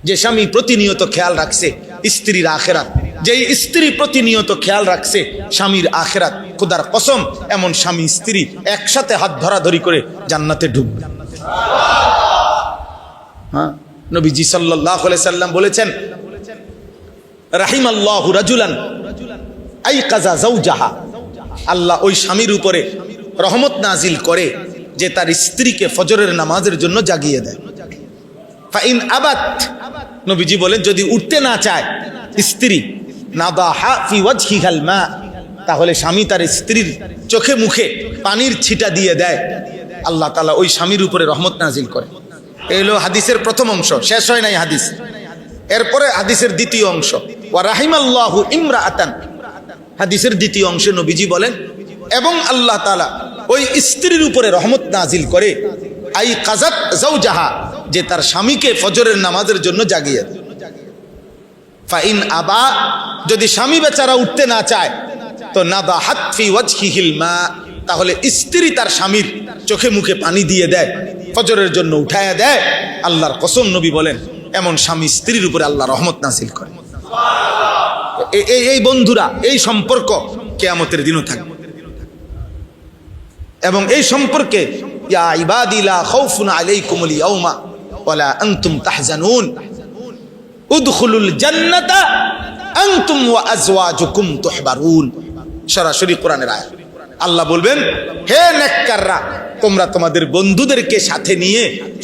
যে স্বামী প্রতিনিয়ত খেয়াল রাখছে স্ত্রীর আখেরাত, যেই স্ত্রী প্রতিনিয়ত খেয়াল রাখছে স্বামীর আখেরাত, খোদার কসম এমন স্বামী স্ত্রী একসাথে হাত ধরাধরি করে জান্নাতে ঢুকবে। হ্যাঁ, নবীজি সাল্লাল্লাহু আলাইহি সাল্লাম বলেছেন, রাহিমাল্লাহু রাজুলান আইকাযা যাওজাহা, আল্লাহ ওই স্বামীর উপরে রহমত নাজিল করে যে তার স্ত্রীকে ফজরের নামাজের জন্য জাগিয়ে দেয়। ফাইন আবাত, নবীজি বলেন যদি উঠতে না চায় স্ত্রী, নাদাহা ফি ওয়াজহিহাল মা, তাহলে স্বামী তার স্ত্রীর চোখে মুখে পানির ছিটা দিয়ে দেয়, আল্লাহ তাআলা ওই স্বামীর উপরে রহমত নাজিল করে। এই হলো হাদিসের প্রথম অংশ, শেষ হয় নাই হাদিস। এরপরে হাদিসের দ্বিতীয় অংশ, ওয়া রাহিমাল্লাহু ইমরাআতান, হাদিসের দ্বিতীয় অংশে নবীজি বলেন এবং আল্লাহ তাআলা ওই স্ত্রীর উপরে রহমত নাজিল করে আই কাযাত যাওজাহা, যে তার স্বামীকে ফজরের নামাজের জন্য জাগিয়ে দেয়। ফাইন আবা, যদি স্বামী বেচারা উঠতে না চায় তো নাদাহাত ফি ওয়াজহিহিল মা, তাহলে স্ত্রী তার স্বামীর চোখে মুখে পানি দিয়ে দেয়, ফজরের জন্য উঠায়া দেয়। আল্লাহর কসম নবী বলেন এমন স্বামী স্ত্রীর উপরে আল্লাহ রহমত নাজিল করে। এই বন্ধুরা, এই সম্পর্ক কিয়ামতের দিনও থাকবে। এবং এই সম্পর্কে ইয়া ইবাদি লা খাউফুন আলাইকুমুল ইয়াউমা ওয়ালা আনতুম তাহজানুন উদখুলুল জান্নাতা আনতুম ওয়া আজওয়াজুকুম তুহবারুন, সরাসরি কোরআনের আয়াত। আল্লাহ বলবেন, হে নেককাররা, তোমরা তোমাদের বন্ধুদেরকে সাথে নিয়ে,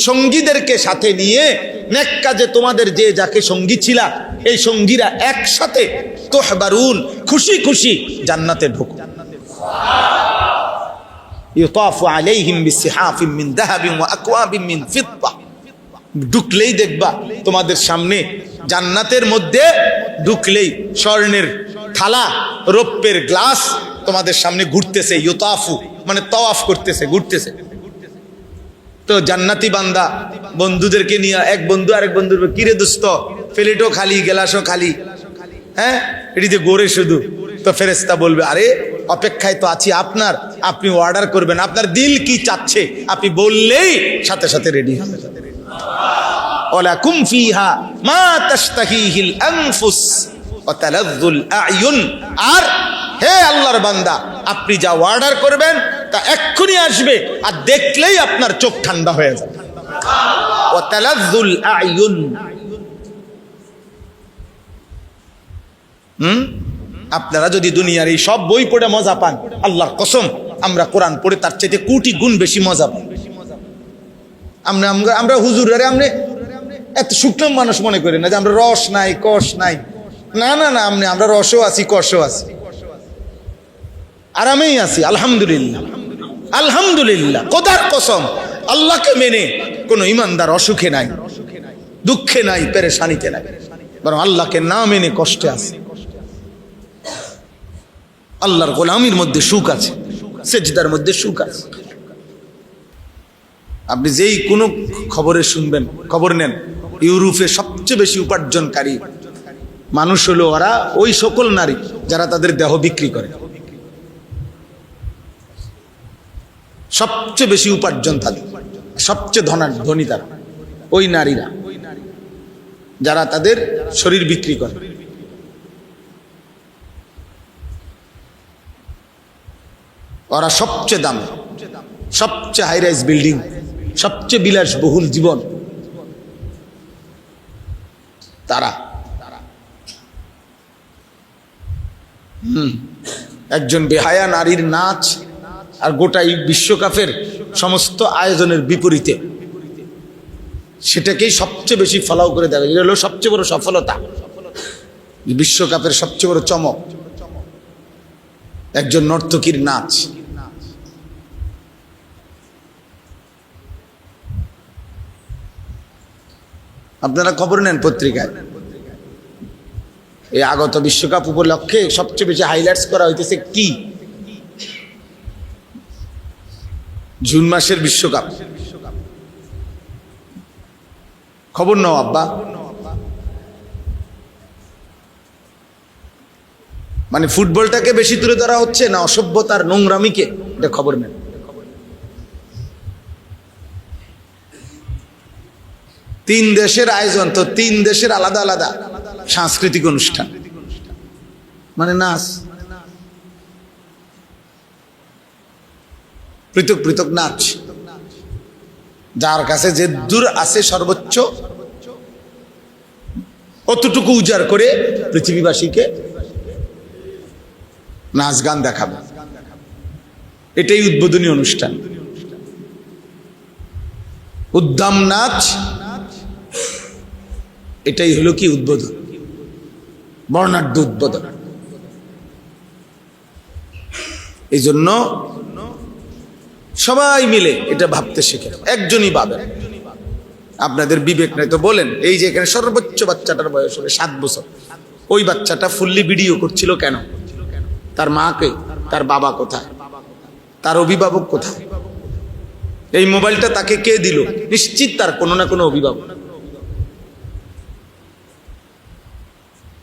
সঙ্গীদেরকে সাথে নিয়ে, নেক কাজে তোমাদের যে যাকে সঙ্গী ছিলা এই সঙ্গীরা একসাথে তুহবারুন, খুশি খুশি জান্নাতে ঢুকো। ইউতাফু আলাইহিম বিসিহাফিম মিন যাহাবিন ওয়া আকওয়াবিন মিন ফিদ্দা, ঢুকলেই দেখবা তোমাদের সামনে জান্নাতের মধ্যে ঢুকলেই স্বর্ণের থালা, রৌপ্যের গ্লাস তোমাদের সামনে ঘুরতেছে। ইউতাফু মানে তাওয়াফ করতেছে, ঘুরতেছে। তো জান্নাতি বান্দা বন্ধুদেরকে নিয়ে, এক বন্ধু আরেক বন্ধুর, কিরে দোস্ত প্লেটও খালি গ্লাসও খালি, হ্যাঁ এটিতে গোরে শুধু। তো ফেরেশতা বলবে, আরে অপেক্ষায় তো আছি আপনার, আপনি অর্ডার করবেন, আপনার দিল কি চাচ্ছে আপনি বললেই সাথে সাথে রেডি হবে। ওয়ালাকুম ফিহা মা তাশতাহিহিল আনফুস ওয়া তালাযযুল আ'য়ুন, আর হে আল্লাহর বান্দা আপনি যা অর্ডার করবেন তা এক্ষুনি আসবে, আর দেখলেই আপনার চোখ ঠান্ডা হয়ে যাবে। ওয়া তালাযযুল আ'য়ুন, আপনারা যদি দুনিয়ার এই সব বই পড়ে মজা পান, আল্লাহর কসম আমরা কোরআন পড়ে তার চাইতে কোটি গুণ বেশি মজা পাই। আমরা হুজুরের আমরা এত শুকনো মানুষ মনে করি না যে আমরা রস নাই কষ নাই, না না না, আমরা রসও আছি কষও আছি, আরামেই আছি, আলহামদুলিল্লাহ আলহামদুলিল্লাহ। খোদার কসম আল্লাহকে মেনে কোনো ইমানদার অসুখে নাই, দুঃখে নাই, পেরেশানিতে নাই, বরং আল্লাহকে না মেনে কষ্টে আছে। আল্লাহর গোলামির মধ্যে সুখ আছে, সেজদার মধ্যে সুখ আছে। আপনি যেই কোনো খবরে শুনবেন, খবর নেন, ইউরোপে সবচেয়ে বেশি উপার্জনকারী মানুষ হলো ওরা, ওই সকল নারী যারা তাদের দেহ বিক্রি করে। সবচেয়ে বেশি উপার্জন তাদের, সবচেয়ে ধনী তারা ওই নারীরা যারা তাদের শরীর বিক্রি করে। ওরা সবচেয়ে দামি, সবচেয়ে হাই রাইজ বিল্ডিং, সবচেয়ে বিলাসবহুল জীবন তারা। একজন বেহায়া নারীর নাচ আর গোটাই বিশ্বকাপের সমস্ত আয়োজনের বিপরীতে সেটাকেই সবচেয়ে বেশি ফলো করে দেয়। এটা হলো সবচেয়ে বড় সফলতা, বিশ্বকাপের সবচেয়ে বড় চমক একজন নর্তকীর নাচ। আপনারা খবর নেন পত্রিকায়, এই আগত বিশ্বকাপ উপলক্ষে সবচেয়ে বেশি হাইলাইটস করা হইতেছে কি? জুন মাসের বিশ্বকাপ। খবর নাও আব্বা, মানে ফুটবলটাকে বেশি তুলে ধরা হচ্ছে না অসভ্যতার নোংরামিকে? এটা খবর নেন। তিন দেশের আয়োজন, তো তিন দেশের আলাদা আলাদা সাংস্কৃতিক অনুষ্ঠান, মানে নাচ, পৃথক পৃথক নাচ। যার কাছে যে দূর আছে সর্বোচ্চ অতটুকু উজাড় করে পৃথিবীবাসীকে নাচ গান দেখাবে, এটাই উদ্বোধনী অনুষ্ঠান। উদ্দাম নাচ, এটাই হলো কি উদ্বোধন, বর্ণাঢ্য উদ্বোধন। এই জন্য সবাই মিলে এটা ভাবতে শেখে। একজনই ভাবেন, আপনাদের বিবেক নাই তো বলেন, এই যে এখানে সর্বোচ্চ বাচ্চাটার বয়স হবে 7 বছর, ওই বাচ্চাটা ফুললি ভিডিও করছিল কেন? তার মাকে, তার বাবা কোথায়, তার অভিভাবক কোথায়? এই মোবাইলটা তাকে কে দিল? নিশ্চিত তার কোনো না কোনো অভিভাবক।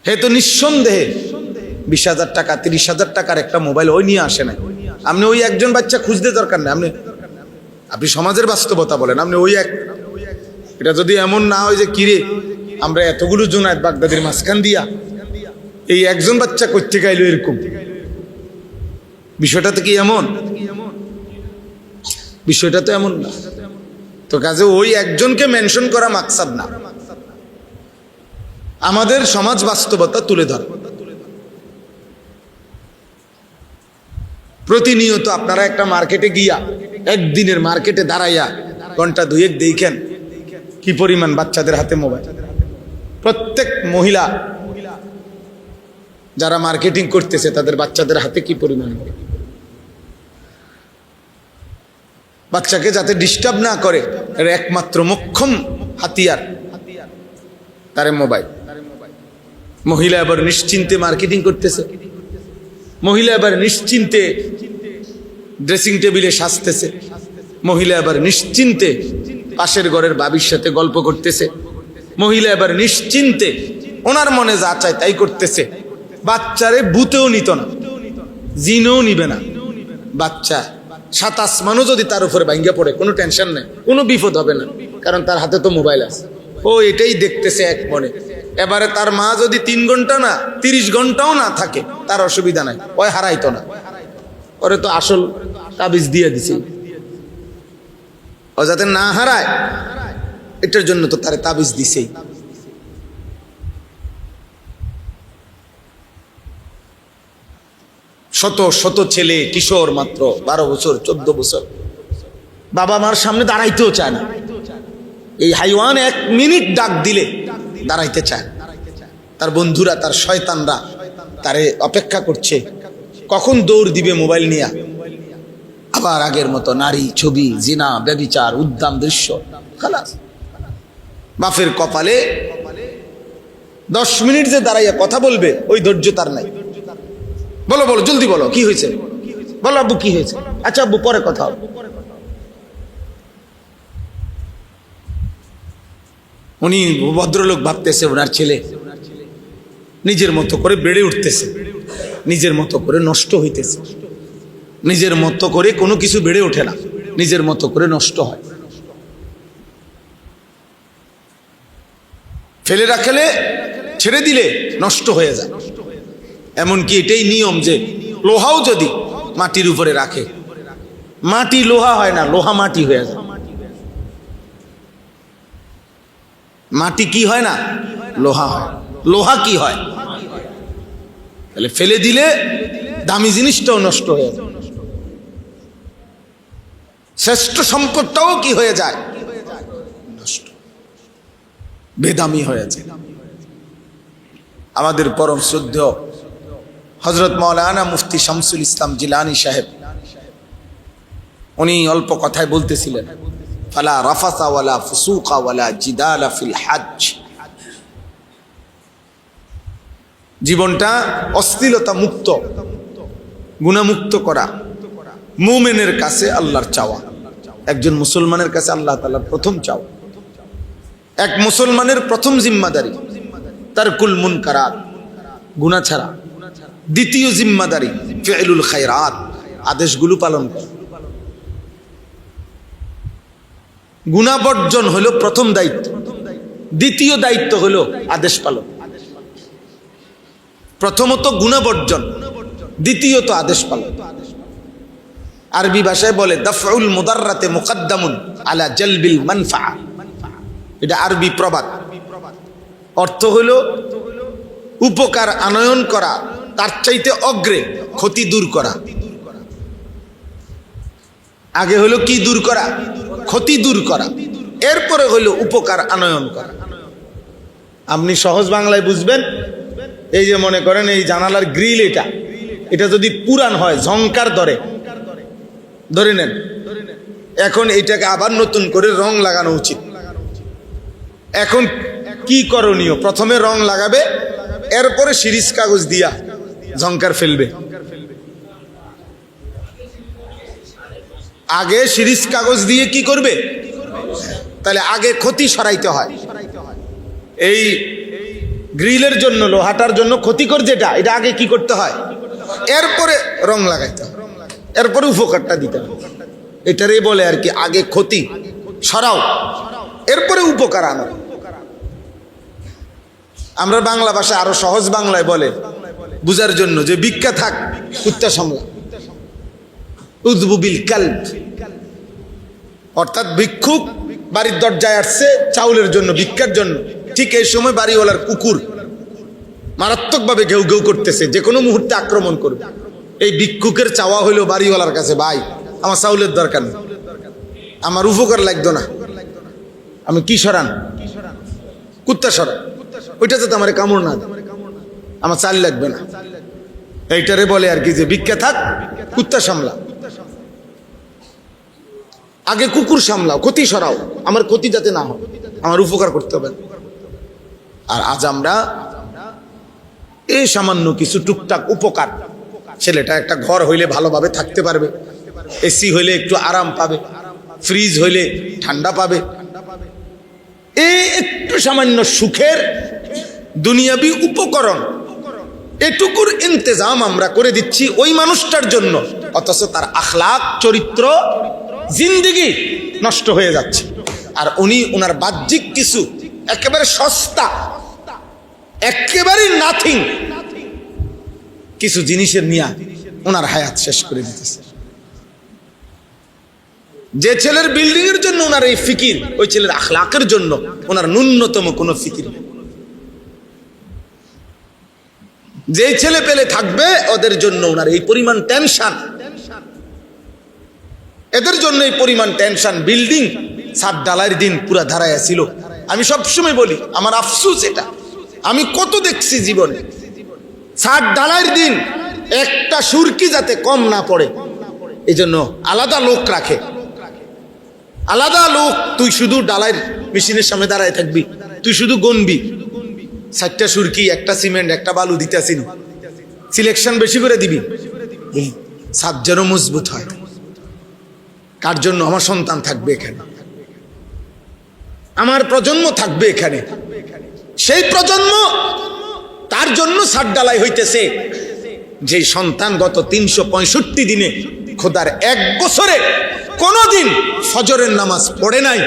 হে তো নিঃসন্দেহে 20,000 টাকা 30,000 টাকার একটা মোবাইল ওই নিয়ে আসে না। আপনি ওই একজন বাচ্চা খুঁজতে দরকার নেই, আপনি সমাজের বাস্তবতা বলেন। আপনি ওই এক, এটা যদি এমন না হয় যে কিরে আমরা এতগুলো জুনায়েদ বাগদাদির মাঝখান দিয়া এই একজন বাচ্চা করতে গাইল, এরকম বিষয়টা তো কি এমন? বিষয়টা তো এমন না। তো কাজে ওই একজনকে মেনশন করা মাকসাদ না, আমাদের সমাজ বাস্তবতা তুলে ধরে। প্রতিনিয়ত আপনারা একটা মার্কেটে গিয়া, একদিনের মার্কেটে দাঁড়াইয়া ঘন্টা 2-1 দেখেন কি পরিমাণ বাচ্চাদের হাতে মোবাইল। প্রত্যেক মহিলা যারা মার্কেটিং করতেছে তাদের বাচ্চাদের হাতে কি পরিমাণ মোবাইল। বাচ্চাকে যাতে ডিস্টার্ব না করে এর একমাত্র মোক্ষম হাতিয়ার তার মোবাইল। মহিলা এবার নিশ্চিন্তে মার্কেটিং করতেছে, মহিলা এবার নিশ্চিন্তে ড্রেসিং টেবিলে সাজতেছে, মহিলা এবার নিশ্চিন্তে পাশের ঘরের বাবির সাথে গল্প করতেছে, মহিলা এবার নিশ্চিন্তে ওনার মনে যা চায় তাই করতেছে। বাচ্চারে ভূতেও নিত না, জিনেও নিবে না। বাচ্চা 7 আসমানও যদি তার উপরে ভাঙ্গা পড়ে কোনো টেনশন নেই, কোনো বিপদ হবে না, কারণ তার হাতে তো মোবাইল আছে। ও এটাই দেখতেছে এক মনে। এবারে তার মা যদি 3 ঘন্টা না 30 ঘন্টাও না থাকে তার অসুবিধা নাই, ওই হারাইতো না। ওরে তো আসল তাবিজ দিয়ে দিছে, ও যাতে না হারায় এটার জন্য তো তারে তাবিজ দিছেই। শত শত ছেলে কিশোর মাত্র 12 বছর 14 বছর বাবা মার সামনে দাঁড়াইতেও চায় না। এই হাইওয়ান 1 মিনিট ডাক দিলে দাঁড়াইতে চায়। তার বন্ধুরা, তার শয়তানরা তারে অপেক্ষা করছে কখন দৌড় দিবে মোবাইল নিয়ে। আবার আগের মতো নারী, ছবি, জিনা, ব্যভিচার, উদ্দাম দৃশ্য, খালাস। বাপের কপালে 10 মিনিট যে দাঁড়াইয়া কথা বলবে ওই ধৈর্য তার নাই। বলো বলো জলদি বলো কি হয়েছে, বলো আব্বু কি হয়েছে, আচ্ছা আব্বু পরে কথা হবে। উনি ভদ্রলোক ভাবতেছে ওনার ছেলে নিজের মতো করে বেড়ে উঠতেছে, নিজের মতো করে নষ্ট হইতেছে। নিজের মতো করে কোনো কিছু বেড়ে ওঠে না, নিজের মতো করে নষ্ট হয়। ফেলে রাখলে, ছেড়ে দিলে নষ্ট হয়ে যায়। এমনকি এটাই নিয়ম যে লোহাও যদি মাটির উপরে রাখে, মাটি লোহা হয় না, লোহা মাটি হয়ে যায়। মাটি কি হয় না, লোহা হয়। লোহা কি হয়, তাহলে ফেলে দিলে দামি জিনিসটাও নষ্ট হয়ে যায়, শ্রেষ্ঠ সম্পদটাও কি হয়ে যায়, নষ্ট, বেদামি হয়ে যায়। আমাদের পরম শ্রদ্ধেয় হযরত মাওলানা মুফতি শামসুল ইসলাম জিলানী সাহেব, উনি অল্প কথায় বলতেছিলেন, ফালা রাফাসা ওয়ালা ফুসুকা ওয়ালা জিদালা ফিল হজ। জীবনটা অশ্লীলতা মুক্ত, গুনাহমুক্ত করা মুমিনের কাছে আল্লাহর চাওয়া, একজন মুসলমানের কাছে আল্লাহ তাআলার প্রথম চাওয়া। এক মুসলমানের প্রথম জিম্মাদারি তারকুল মুনকারাত, গুনাহ ছাড়া। দ্বিতীয় জিম্মাদারি ফি'লুল খায়রাত, আদেশগুলো পালন করা। গুনাহ বর্জন হলো প্রথম দায়িত্ব। দ্বিতীয় দায়িত্ব হলো আদেশ পালন। প্রথমত গুণবর্জন, দ্বিতীয়ত আদেশ পালন। আরবি ভাষায় বলে দাফউল মুদাররাতে মুকদ্দামুন আলা জালবিল মানফা। এটা আরবি প্রবাদ। অর্থ হলো উপকার আনয়ন করা তার চাইতে অগ্রে ক্ষতি দূর করা। আগে হলো কি দূর করা? ক্ষতি দূর করা। এরপরে হলো উপকার আনয়ন করা। আপনি সহজ বাংলায় বুঝবেন, এই যে মনে করেন এই জানালার গ্রিল, এটা যদি পুরান হয়, ঝংকার ধরে নেন, এখন এটাকে আবার নতুন করে রং লাগানো উচিত। এখন কি করণীয়? প্রথমে রং লাগাবে, এরপরে শিরিষ কাগজ দিয়া ঝংকার ফেলবে। আগে শিরিষ কাগজ দিয়ে কি করবে? তাহলে আগে ক্ষতি সরাইতে হয়। এই গ্রিলের জন্য, লোহাটার জন্য ক্ষতিকর যেটা, এটা আগে কি করতে হয়? এরপরে রং লাগাইতে হয়, এরপরে উপকারটা দিতে হয়। এটারই বলে আর কি, আগে ক্ষতি সরাও, এরপরে উপকার আনো। আমরা বাংলা ভাষা আরো সহজ বাংলায় বলে বুঝার জন্য যে ভিক্ষা থাক কুত্তা সামলা, উযবু বিল কালব। অর্থাৎ ভিক্ষুক বাড়ির দরজায় আসছে চাউলের জন্য, ভিক্ষার জন্য। ঠিক এই সময় বাড়িওয়ালার কুকুর মারাত্মকভাবে ঘেউ ঘেউ করতেছে, যে কোনো মুহূর্তে আক্রমণ করবে। এই ভিক্ষুকের চাওয়া হইল বাড়িওয়ালার কাছে, ভাই আমার চাউলের দরকার নেই, আমার উপকার লাগতো না, আমি কি সরান? কুত্তা সরান, ওইটা যাতে আমার কামড় না দেয়, আমার চাল লাগবে না। এইটারে বলে আর কি যে ভিক্ষা থাক কুত্তা সামলা। আগে কুকুর সামলাও, ক্ষতি সরাও, আমার ক্ষতি যাতে না হয়, আমার উপকার করতে হবে। আর আজ আমরা এই সামান্য কিছু টুকটাক উপকার, ছেলেটা একটা ঘর হইলে ভালোভাবে থাকতে পারবে, এসি হইলে একটু আরাম পাবে, ফ্রিজ হইলে ঠান্ডা পাবে, এই একটু সামান্য সুখের দুনিয়াবি উপকরণ, এটুকুর ইন্তজাম আমরা করে দিচ্ছি ওই মানুষটার জন্য, অথচ তার আখলাক, চরিত্র, জিন্দেগি নষ্ট হয়ে যাচ্ছে। আর উনি ওনার বাহ্যিক কিছু একেবারে সস্তা, একেবারে নাথিং কিছু জিনিসের নিয়ে ওনার হায়াত শেষ করে দিতেছে। যে ছেলের বিল্ডিং এর জন্য ওনার এই ফিকির, ওই ছেলের আখলাকের জন্য ওনার ন্যূনতম কোনো ফিকির নেই। যে ছেলে পেলে থাকবে ওদের জন্য ওনার এই পরিমাণ টেনশন, এদের জন্য এই পরিমাণ টেনশন। বিল্ডিং ছাদ ঢালাইয়ের দিন পুরা ধারায় ছিল। আমি সবসময় বলি, আমার আফসোস এটা, আমি কত দেখছি জীবনে, ছাদ ঢালাইয়ের দিন একটা সুরকি যাতে কম না পড়ে, এই জন্য আলাদা লোক রাখে, আলাদা লোক। তুই শুধু ডালাইয়ের মেশিনের সামনে দাঁড়ায় থাকবি, তুই শুধু গনবি 60টা সুরকি, একটা সিমেন্ট, একটা বালু দিতেছিস, সিলেকশন বেশি করে দিবি, ছাদ যেন মজবুত হয়। কার জন্য? আমার সন্তান থাকবে এখানে, আমার প্রজন্ম থাকবে এখানে, সেই প্রজন্ম, তার জন্য ছাদ ঢালাই হইতেছে। যে সন্তান গত 365 দিনে খোদার 1 বছরে কোনদিন ফজরের নামাজ পড়ে নাই,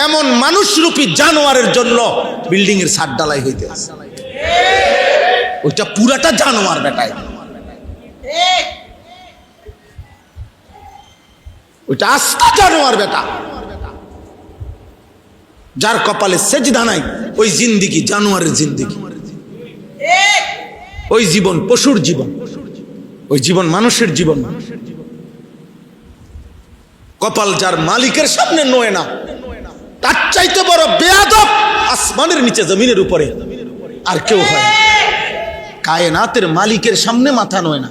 এমন মানুষরূপী জানোয়ারের জন্য বিল্ডিং এর ছাদ ঢালাই হইতেছে। ওইটা পুরাটা জানোয়ার বেটায়, ওইটা আস্তা জানোয়ার বেটা। যার কপালে সেজদা নাই, ওই জিন্দিগি জানোয়ারের জিন্দিগি, ওই জীবন পশুর জীবন, ওই জীবন মানুষের জীবন। কপাল যার মালিকের সামনে নয় না, তার চাইতে বড় বেয়াদব আসমানের নিচে জমিনের উপরে আর কেউ হয়। কায়নাতের মালিকের সামনে মাথা নয় না,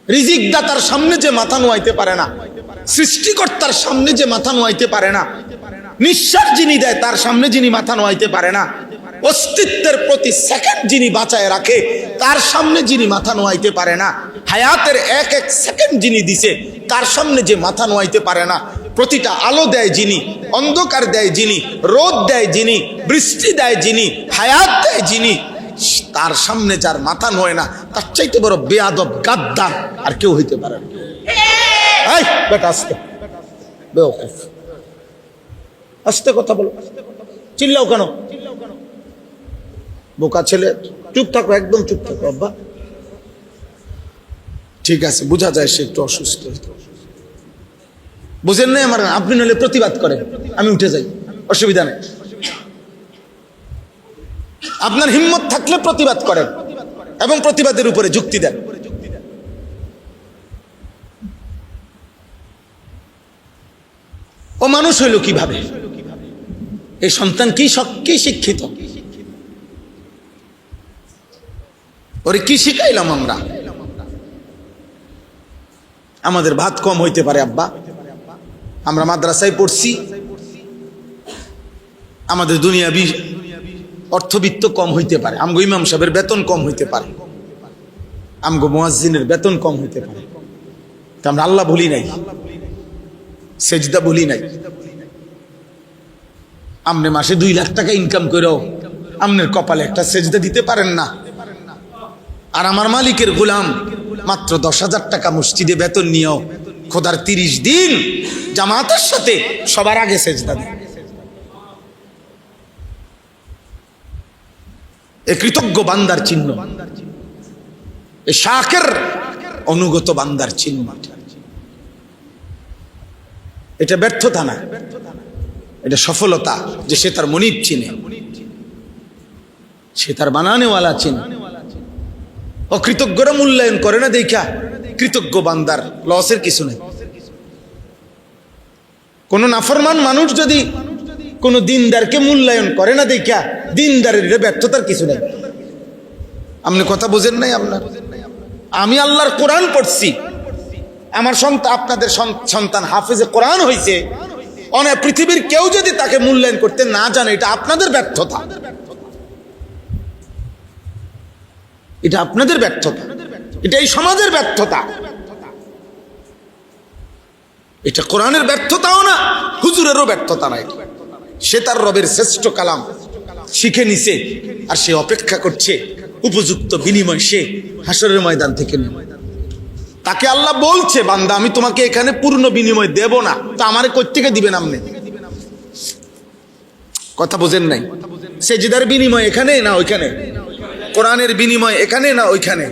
রিজিক দাতার সামনে যে মাথা নোয়াইতে পারে না, সৃষ্টিকর্তার সামনে যে মাথা নোয়াইতে পারে না, নিঃশ্বাস যিনি দেয় তার সামনে যিনি মাথা নোয়াইতে পারে না, অস্তিত্বের প্রতি সেকেন্ড যিনি বাঁচায় রাখে তার সামনে যিনি মাথা নোয়াইতে পারে না, হায়াতের এক এক সেকেন্ড যিনি দিছে তার সামনে যে মাথা নোয়াইতে পারে না, প্রতিটা আলো দেয় যিনি, অন্ধকার দেয় যিনি, রোদ দেয় যিনি, বৃষ্টি দেয় যিনি, হায়াত দেয় যিনি, তার সামনে যার মাথা নোয় না, তার চাইতে বড় বেয়াদব গাদ্দার আর কেউ হইতে পারে না। এই বেটা আস্তে, বেওকুফ, আস্তে কথা বলো, চিল্লাও কেন? বোকা ছেলে, চুপ থাকো, একদম চুপ থাকো আব্বা। ঠিক আছে, বোঝা যায় সে একটু অসুস্থ। বুঝেন নাই আমার? আপনি নইলে প্রতিবাদ করেন, আমি উঠে যাই, অসুবিধা নেই। আপনার হিম্মত থাকলে প্রতিবাদ করেন এবং প্রতিবাদের উপরে যুক্তি দেন। ও মানুষ হইল কিভাবে? এই সন্তান কি শিক্ষিত? ওরে কি শিখাইলাম আমরা? আমাদের ভাত কম হইতে পারে আব্বা, আমরা মাদ্রাসায় পড়ছি, আমাদের দুনিয়াবি অর্থবিত্ত কম হইতে পারে, আমগো ইমাম সাহেবের বেতন কম হইতে পারে, আমগো মুয়াজ্জিনের বেতন কম হইতে পারে, তা আমরা আল্লাহ ভুলি নাই, সেজদা ভুলি নাই। আমনে মাসে 2 লাখ টাকা ইনকাম করেও আমনের কপালে একটা সেজদা দিতে পারেন না। আর আমার মালিকের গোলাম মাত্র 10,000 টাকা মসজিদে বেতন নিয়েও খোদার 30 দিন জামাতের সাথে সবার আগে সেজদা দেয়। এ কৃতজ্ঞ বান্দার চিহ্ন, এ শাকের অনুগত বান্দার চিহ্ন। এটা ব্যর্থতা না, এটা সফলতা যে সে তার মনিব চিনে, সে তার বানানেওয়ালা চিনে। অকৃতজ্ঞরা মূল্যায়ন করে না দেখা কৃতজ্ঞ বান্দার লসের কিছু নেই। কোন নাফরমান মানুষ যদি কোন দিনদারকে মূল্যায়ন করে না দেখা দিনদারের ব্যর্থতার কিছু নেই। আপনি কথা বুঝেন নাই আপনার? আমি আল্লাহর কোরআন পড়ছি, আমার সন্তান, আপনাদের সন্তান হাফেজে কোরআন হয়েছে, অনেক পৃথিবীর কেউ যদি তাকে মূল্যায়ন করতে না জানে, এটা আপনাদের ব্যর্থতা, এটা আপনাদের ব্যর্থতা, এটা এই সমাজের ব্যর্থতা। এটা কোরআনের ব্যর্থতাও না, হুজুরেরও ব্যর্থতা নাই। সে তার রবের শ্রেষ্ঠ কালাম শিখে নিছে, আর সে অপেক্ষা করছে উপযুক্ত বিনিময় সে হাসরের ময়দান থেকে নেবে। তাকে আল্লাহ বলছে, বান্দা আমি তোমাকে এখানে পূর্ণ বিনিময় দেব না, তা আমারে কই থেকে দিবেন আপনি? কথা বোঝেন নাই? সেজদার বিনিময় এখানে না ওইখানে? কোরআনের বিনিময় এখানে না ওইখানে?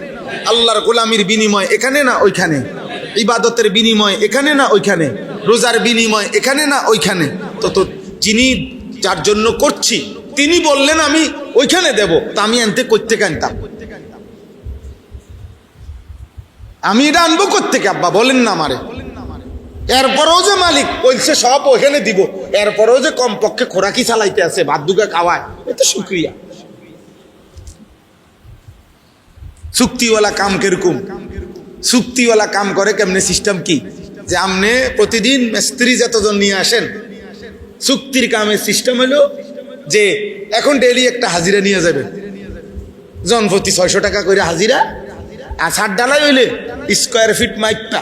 আল্লাহর গোলামির বিনিময় এখানে না ওইখানে? ইবাদতের বিনিময় এখানে না ওইখানে? রোজার বিনিময় এখানে না ওইখানে? তো যিনি যার জন্য করছি তিনি বললেন আমি ওইখানে দেব, তা আমি আনতে কোত্থেকে আনতাম? আমি এটা আনবো কোত্থেকে আব্বা বলেন না আমারে? এরপরেও যে মালিক বলছে সব ওখানে দিব, এরপরেও যে কমপক্ষে খোরাকি চালাইতে আছে, ভাত দুগা খাওয়ায়, এত শুকরিয়া। চুক্তিওয়ালা কাম কিরকম? চুক্তিওয়ালা কাম করে কেমনে? সিস্টেম কি? যে আপনি প্রতিদিন মিস্ত্রি যতজন নিয়ে আসেন, চুক্তির কামের সিস্টেম হলো যে এখন ডেইলি একটা হাজিরা নিয়ে যাবে, জনপ্রতি 600 টাকা করে হাজিরা, আর ছাদ ডালাই হইলে স্কোয়ার ফিট মাইকটা,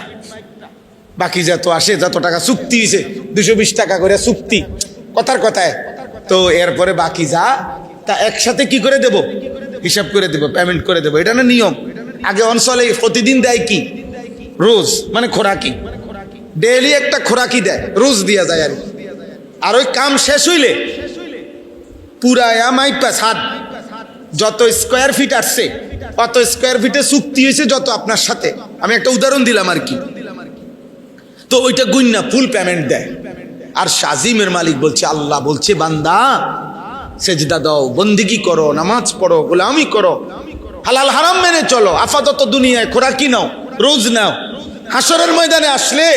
বাকি যত আসে যত টাকা চুক্তি হয়েছে 220 টাকা করে চুক্তি, কথার কথায়। তো এরপরে বাকি যা তা একসাথে কি করে দেব? হিসাব করে দেব, পেমেন্ট করে দেব, এটা না নিয়ম। আগে অঞ্চলে প্রতিদিন দেয় কি? রোজ, মানে খোরাকি, ডেইলি একটা খোরাকি দেয়, রোজ দিয়া যায়। আর ওই কাম শেষ হইলে পুরা মাইপা ছাদ যত স্কোয়ার ফিট আসছে অত স্কোয়ার ফিটে চুক্তি হয়েছে যত আপনার সাথে, আমি একটা উদাহরণ দিলাম আর কি, তো ওইটা গুন্না ফুল পেমেন্ট দেয়। আর শাজিমের মালিক বলছে, আল্লাহ বলছে বান্দা সেজদা দাও, বন্দিগি করো, নামাজ পড়ো, গোলামি করো, হালাল হারাম মেনে চলো, আপাতত দুনিয়ায় খোরাকি নাও, রোজ নাও, হাসরের ময়দানে আসলে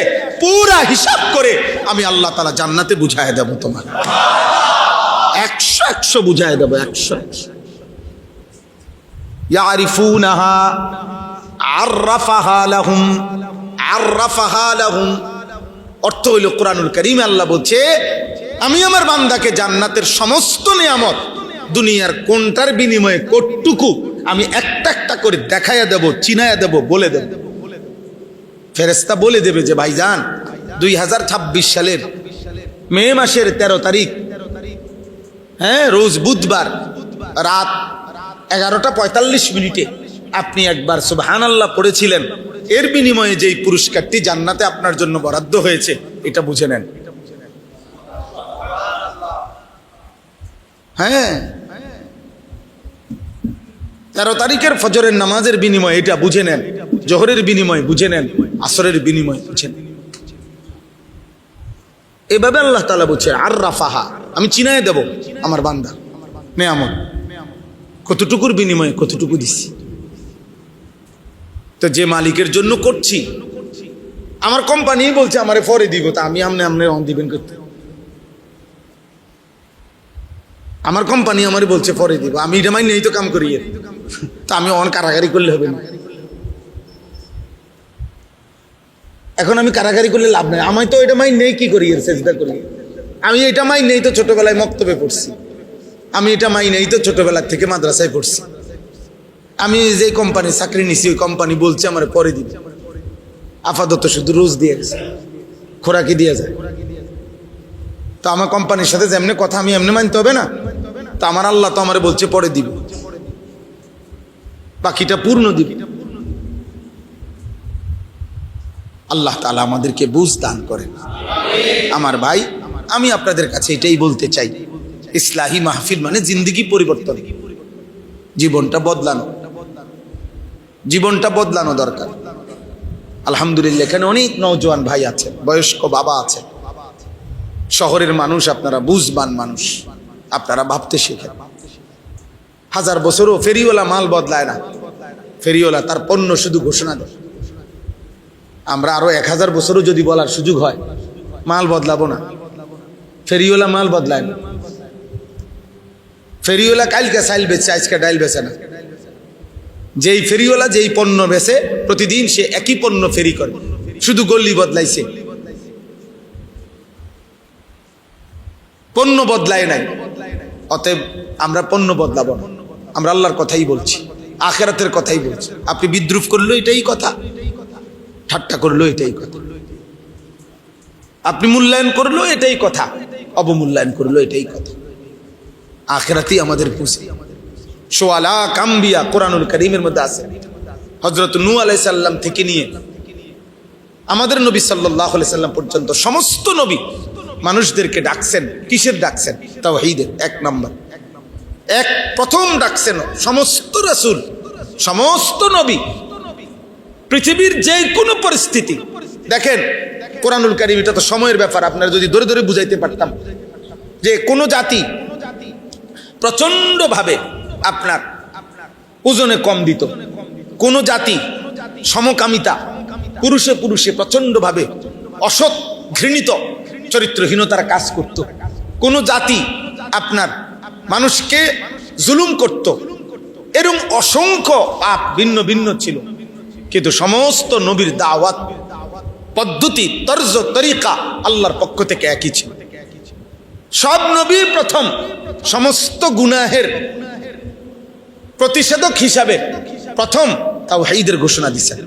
পুরা হিসাব করে আমি আল্লাহ তাআলা জান্নাতে বুঝায় দেব, তোমার 100 বুঝায় দেব, 100। ইয়ারিফুনাহা আররাফাহা লাহুম, আররাফাহা লাহুম অর্থ হইল কোরআনুল কারীমে আল্লাহ বলছে আমি আমার বান্দাকে জান্নাতের সমস্ত নিয়ামত দুনিয়ার কোনটার বিনিময়ে কতটুকু আমি একটা একটা করে দেখাইয়া দেব, চিনাইয়া দেব, বলে দেব। ফেরেশতা বলে দেবে যে ভাইজান 2026 সালের মে মাসের 13 তারিখ, হ্যাঁ রোজ বুধবার রাত 11:45 আপনি একবার সুবহানাল্লাহ পড়েছিলেন, এর বিনিময়ে যেই পুরস্কারটি জান্নাতে আপনার জন্য বরাদ্দ হয়েছে এটা বুঝে নেন। হ্যাঁ, 13 তারিখের ফজরের নামাজের বিনিময় এটা বুঝে নেন, জোহরের বিনিময় বুঝে নেন, আসরের বিনিময় বুঝে নেন। এভাবে আল্লাহ তাআলা বলছে আর রাফাহা, আমি চিনায় দেব আমার বান্দা নেয়ামত, কতটুকুর বিনিময়ে কতটুকু দিছি। তো যে মালিকের জন্য করছি, আমার কোম্পানি বলছে আমারে পরে দিব, তা আমি আমনে অন দিবেন করতে, আমার কোম্পানি আমারে বলছে পরে দিব, আমি এটা মাইনে এই তো কাম করি, তা আমি অন কারাগারি করলে হবে না। এখন আমি কারাগারি করলে লাভ নাই, আমি তো এটা মাইন নেই, কি করি চেষ্টা করি, আমি এটা মাইন নেই তো ছোটবেলায় মক্তবে পড়ছি, আমি এটা মাইন নেই তো ছোটবেলা থেকে মাদ্রাসায় পড়ছি, আমি যে কোম্পানি চাকরি নিছি ওই কোম্পানি বলছে আমার পরে দিবে, আপাতত শুধু রোজ দিয়ে গেছে, খোরাকি দিয়ে যায়। তো আমার কোম্পানির সাথে যেমনি কথা আমি এমনি মানতে হবে না, তো আমার আল্লাহ তো আমার বলছে পরে দিব, বাকিটা পূর্ণ দিবে। আল্লাহ তাআলা আমাদেরকে বুঝ দান করেন। আমার ভাই, আমি আপনাদের কাছে এটাই বলতে চাই, ইসলাহি মাহফিল মানে জিন্দেগি পরিবর্তন, জীবনটা বদলানো, জীবনটা বদলানো দরকার। আলহামদুলিল্লাহ এখানে অনেক নওজোয়ান ভাই আছেন, বয়স্ক বাবা আছেন, শহরের মানুষ, আপনারা বুঝবান মানুষ, আপনারা ভাবতে শেখেন। 1000 বছরও ফেরিওয়ালা মাল বদলায় না, ফেরিওয়ালা তার পণ্য শুধু ঘোষণা দেয়। আমরা আরো 1000 বছরও যদি বলার সুযোগ হয় মাল বদলাবো না, ফেরিওয়ালা মাল বদলায় না। ফেরিওয়ালা কালকে চাইল বেচে, আজকে ডাইল বেচে না। যেই ফেরিওয়ালা যেই পণ্য বেচে প্রতিদিন সে একই পণ্য ফেরি করে, শুধু গল্লি বদলাইছে, পণ্য বদলায় নাই। অতএব আমরা পণ্য বদলাবো না, আমরা আল্লাহর কথাই বলছি, আখিরাতের কথাই বলছি। আপনি বিদ্রুপ করলো এটাই কথা, ঠাট্টা করলো এটাই কথা, আপনি মূল্যায়ন করলো এটাই কথা, অবমূল্যায়ন করলো এটাই কথা। আখিরাতই আমাদের পুঁজি। সোয়ালা কাম্বিয়া কোরআনুল কারীমের মধ্যে আছে, হযরত নূহ আলাইহিস সালাম থেকে নিয়ে আমাদের নবী সাল্লাল্লাহু আলাইহি সাল্লাম পর্যন্ত সমস্ত নবী মানুষদেরকে ডাকছেন, কিসের ডাকছেন? তাওহীদের। 1 নম্বর, প্রথম ডাকছেন সমস্ত রাসূল, সমস্ত নবী, পৃথিবীর যে কোনো পরিস্থিতি। দেখেন কোরআনুল কারীম, এটা তো সময়ের ব্যাপার, আপনারা যদি ধরে ধরে বুঝাইতে পারতাম যে কোনো জাতি প্রচন্ড ভাবে আপনার ওজনে কম দিত, কোন জাতি সমকামিতা, পুরুষে পুরুষে প্রচন্ড ভাবে অসৎ ঘৃণিত চরিত্রহীনতার কাজ করত, কোন জাতি আপনার মানুষকে জুলুম করত, এরকম অসংখ্য পাপ ভিন্ন ভিন্ন ছিল। কিন্তু সমস্ত নবীর দাওয়াত পদ্ধতি, তর্জ তরিকা আল্লাহর পক্ষ থেকে একই ছিল। সব নবী প্রথম সমস্ত গুনাহের প্রতিষেধক হিসাবে প্রথম তাওহীদের ঘোষণা দিয়েছেন,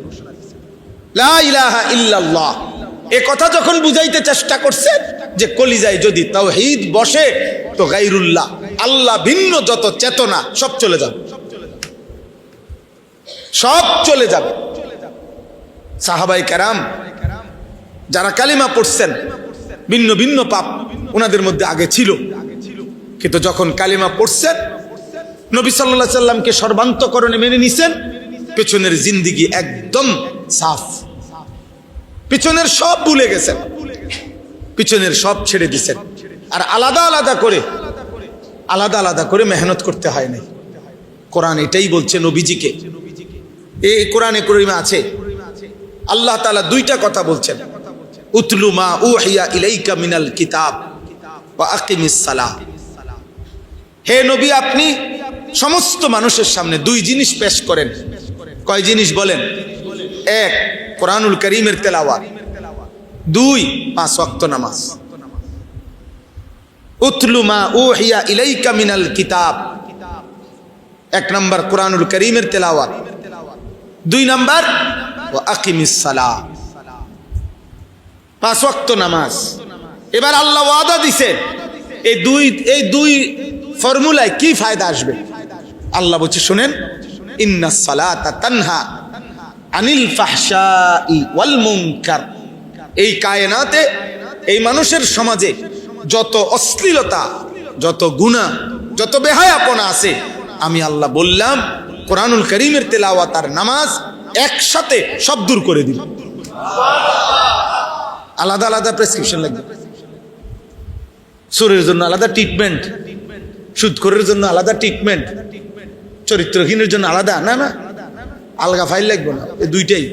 লা ইলাহা ইল্লাল্লাহ। এ কথা যখন বুঝাইতে চেষ্টা করছে যে কলিজায় যদি তাওহীদ বসে তো গায়রুল্লাহ, আল্লাহ ভিন্ন যত চেতনা সব চলে যাবে, সব চলে যাবে। সাহাবায়ে কেরাম যারা কালিমা পড়ছেন, ভিন্ন ভিন্ন পাপ ওনাদের মধ্যে আগে ছিল, কিন্তু যখন কালিমা পড়ছেন, নবী সাল্লাল্লাহু আলাইহি সাল্লামকে সর্বান্তকরণে মেনে নিছেন, পেছনের জিন্দেগি একদম সাফ, পিছনের সব ভুলে গেছেন, পিছনের সব ছেড়ে দিছেন। আর আলাদা আলাদা করে মেহনত করতে হয় নাই। কোরআন এটাই বলছে নবীজিকে, এই কোরআনে কারীমে আছে আল্লাহ তাআলা 2টা কথা বলছেন, উতলু মা উহিয়া ইলাইকা মিনাল কিতাব ওয়া আকিমিস সালাহ। হে নবী, আপনি সমস্ত মানুষের সামনে 2 জিনিস পেশ করেন। কয় জিনিস বলেন? 1 কোরআনুল কারীমের তেলাওয়াত, 2 5 ওয়াক্ত নামাজ। উতলু মা উহিয়া ইলাইকা মিনাল কিতাব, 1 নম্বর কোরআনুল কারীমের তেলাওয়াত, 2 নম্বর ওয়া আকিমিস সালাহ, 5 ওয়াক্ত নামাজ। এবার আল্লাহ ওয়াদা দিছে এই দুই ফর্মুলায় কি ফায়দা আসবে। আল্লাহ বলছে শুনেন, ইন্নাস সালাতা তানহা আনিল ফাহশাই ওয়াল মুনকার। এই কায়নাতে, এই মানুষের সমাজে যত অশ্লীলতা, যত গুনাহ, যত বেহায়াপনা আছে, আমি আল্লাহ বললাম কোরআনুল কারীমের তেলাওয়াত আর নামাজ একসাথে সব দূর করে দিল। আলাদা আলাদা প্রেসক্রিপশন লাগবে, চোরের জন্য আলাদা ট্রিটমেন্ট, সুদখোরের জন্য আলাদা ট্রিটমেন্ট, চরিত্রহীনের জন্য আলাদা, না না আলগা ফাইল লাগবে না। এই দুইটাই,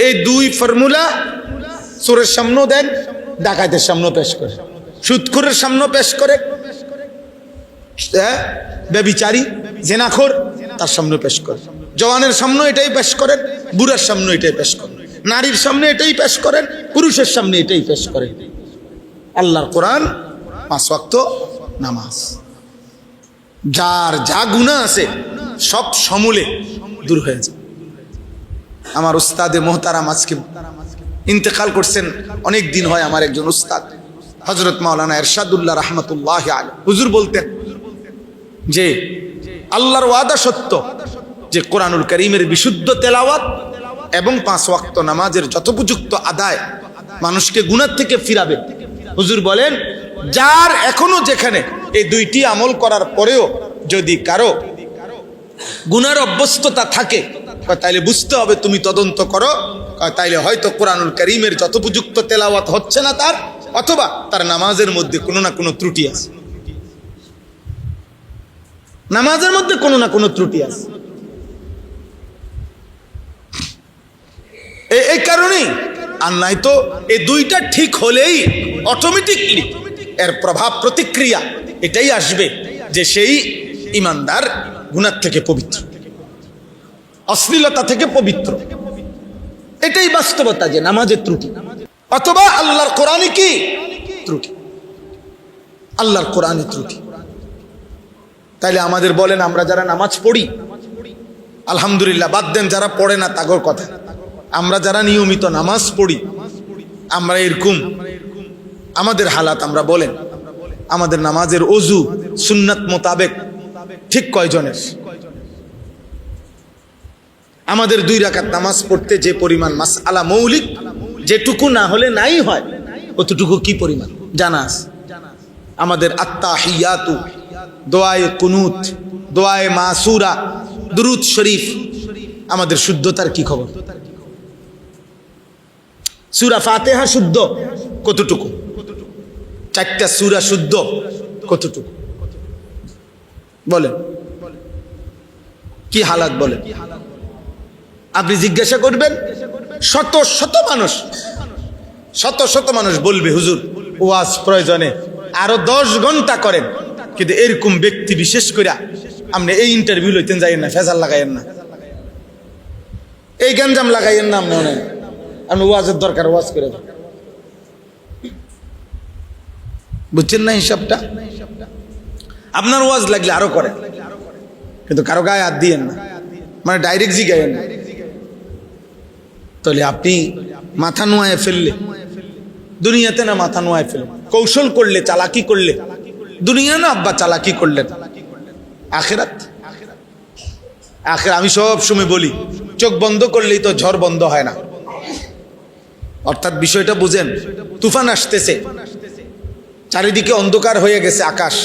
এই দুই ফর্মুলা চোরের সামনেও দেন, ডাকাতের সামনেও পেশ করে, সুদখোরের সামনেও পেশ করে, ব্যভিচারী জেনাখোর তার সামনে পেশ করে, জওয়ানের সামনে এটাই পেশ করেন, বুড়ার সামনে এটাই পেশ করেন, নারীর সামনে এটাই পেশ করেন, পুরুষের সামনে এটাই পেশ করেন। আল্লাহর কোরআন, 5 ওয়াক্ত নামাজ, যার যা গুনাহ আছে সব সমূলে দূর হয়ে যায়। আমার উস্তাদে মোহতারাম আজকে ইন্তেকাল করছেন, অনেক দিন হয়। আমার একজন উস্তাদ হযরত মাওলানা ইরশাদুল্লাহ রাহমাতুল্লাহ আলাইহি হুজুর বলতেন যে আল্লাহর ওয়াদা সত্য, যে কোরআনুল কারীমের বিশুদ্ধ তেলাওয়াত এবং 5 ওয়াক্ত নামাজের যথোপযুক্ত আদায় মানুষকে গুনাহ থেকে ফিরাবে। হুজুর বলেন, যার এখনো যেখানে এই দুইটি আমল করার পরেও যদি কারো গুনার অভ্যস্ততা থাকে, তাইলে বুঝতে হবে, তুমি তদন্ত করো, তাইলে হয়তো কোরআনুল কারীমের যথোপযুক্ত তেলাওয়াত হচ্ছে না তার, অথবা তার নামাজের মধ্যে কোনো না কোনো ত্রুটি আছে, নামাজের মধ্যে কোনো না কোনো ত্রুটি আছে। এই কারণেই, আর নাই তো এই দুইটা ঠিক হলেই অটোমেটিকলি এর প্রভাব প্রতিক্রিয়া এটাই আসবে যে সেই ইমানদার গুনাহ থেকে পবিত্র, অশ্লীলতা থেকে পবিত্র। এটাই বাস্তবতা যে নামাজের ত্রুটি, অথবা আল্লাহর কোরআনে কি ত্রুটি, আল্লাহর কোরআনে ত্রুটি। তাইলে আমাদের বলেন, আমরা যারা নামাজ পড়ি আলহামদুলিল্লাহ, বাদ দেন যারা পড়ে না তাগর কথা, আমরা যারা নিয়মিত নামাজ পড়ি, আমরা এরকম আমাদের হালাত, আমরা বলেন আমাদের নামাজের ওযু সুন্নাত মোতাবেক ঠিক কয়জনের? আমাদের 2 রাকাত নামাজ পড়তে যে পরিমাণ মাসআলা মৌলিক, যেটুকু না হলে নাই হয়, অতটুকু কি পরিমাণ জানা আছে? আমাদের আত্তাহিয়াতু, দোয়ায়ে কুনুত, দোয়ায়ে মাসুরা, দুরূদ শরীফ, আমাদের শুদ্ধতার কি খবর? সূরা ফাতিহা শুদ্ধ কতটুকু? 4টা সূরা শুদ্ধ কতটুকু? বলেন কি হালাত বলেন? আপনি জিজ্ঞাসা করবেন, শত শত মানুষ বলবে, হুজুর ওয়াজ প্রয়োজনে আরো 10 ঘন্টা করেন, কিন্তু এরকম ব্যক্তি বিশেষ করে আপনি এই ইন্টারভিউ লইতেন যাইয়েন না, ফেজাল লাগাইয়েন না, এই গঞ্জাম লাগাইয়েন না, আপনি ওয়াজের দরকার ওয়াজ করে দেন। বুঝছেন না হিসাবটা? আপনার ওয়াজ লাগলে আরো করেন, কিন্তু কারো গায়ে হাত দিয়েন না, মানে ডাইরেক্ট জিগাইয়েন না। তাহলে আপনি মাথা নোয়ায় ফেললে দুনিয়াতে না, মাথা নোয়ায় ফেললে, কৌশল করলে, চালাকি করলে দুনিয়া না, আব্বা চালাকি করলেন আখিরাত। আমি সব সময় বলি, চোখ বন্ধ করলেই তো ঝড় বন্ধ হয় না। অর্থাৎ বিষয়টা বুঝেন, তুফান আসতেছে, চারিদিকে অন্ধকার হয়ে গেছে আকাশ।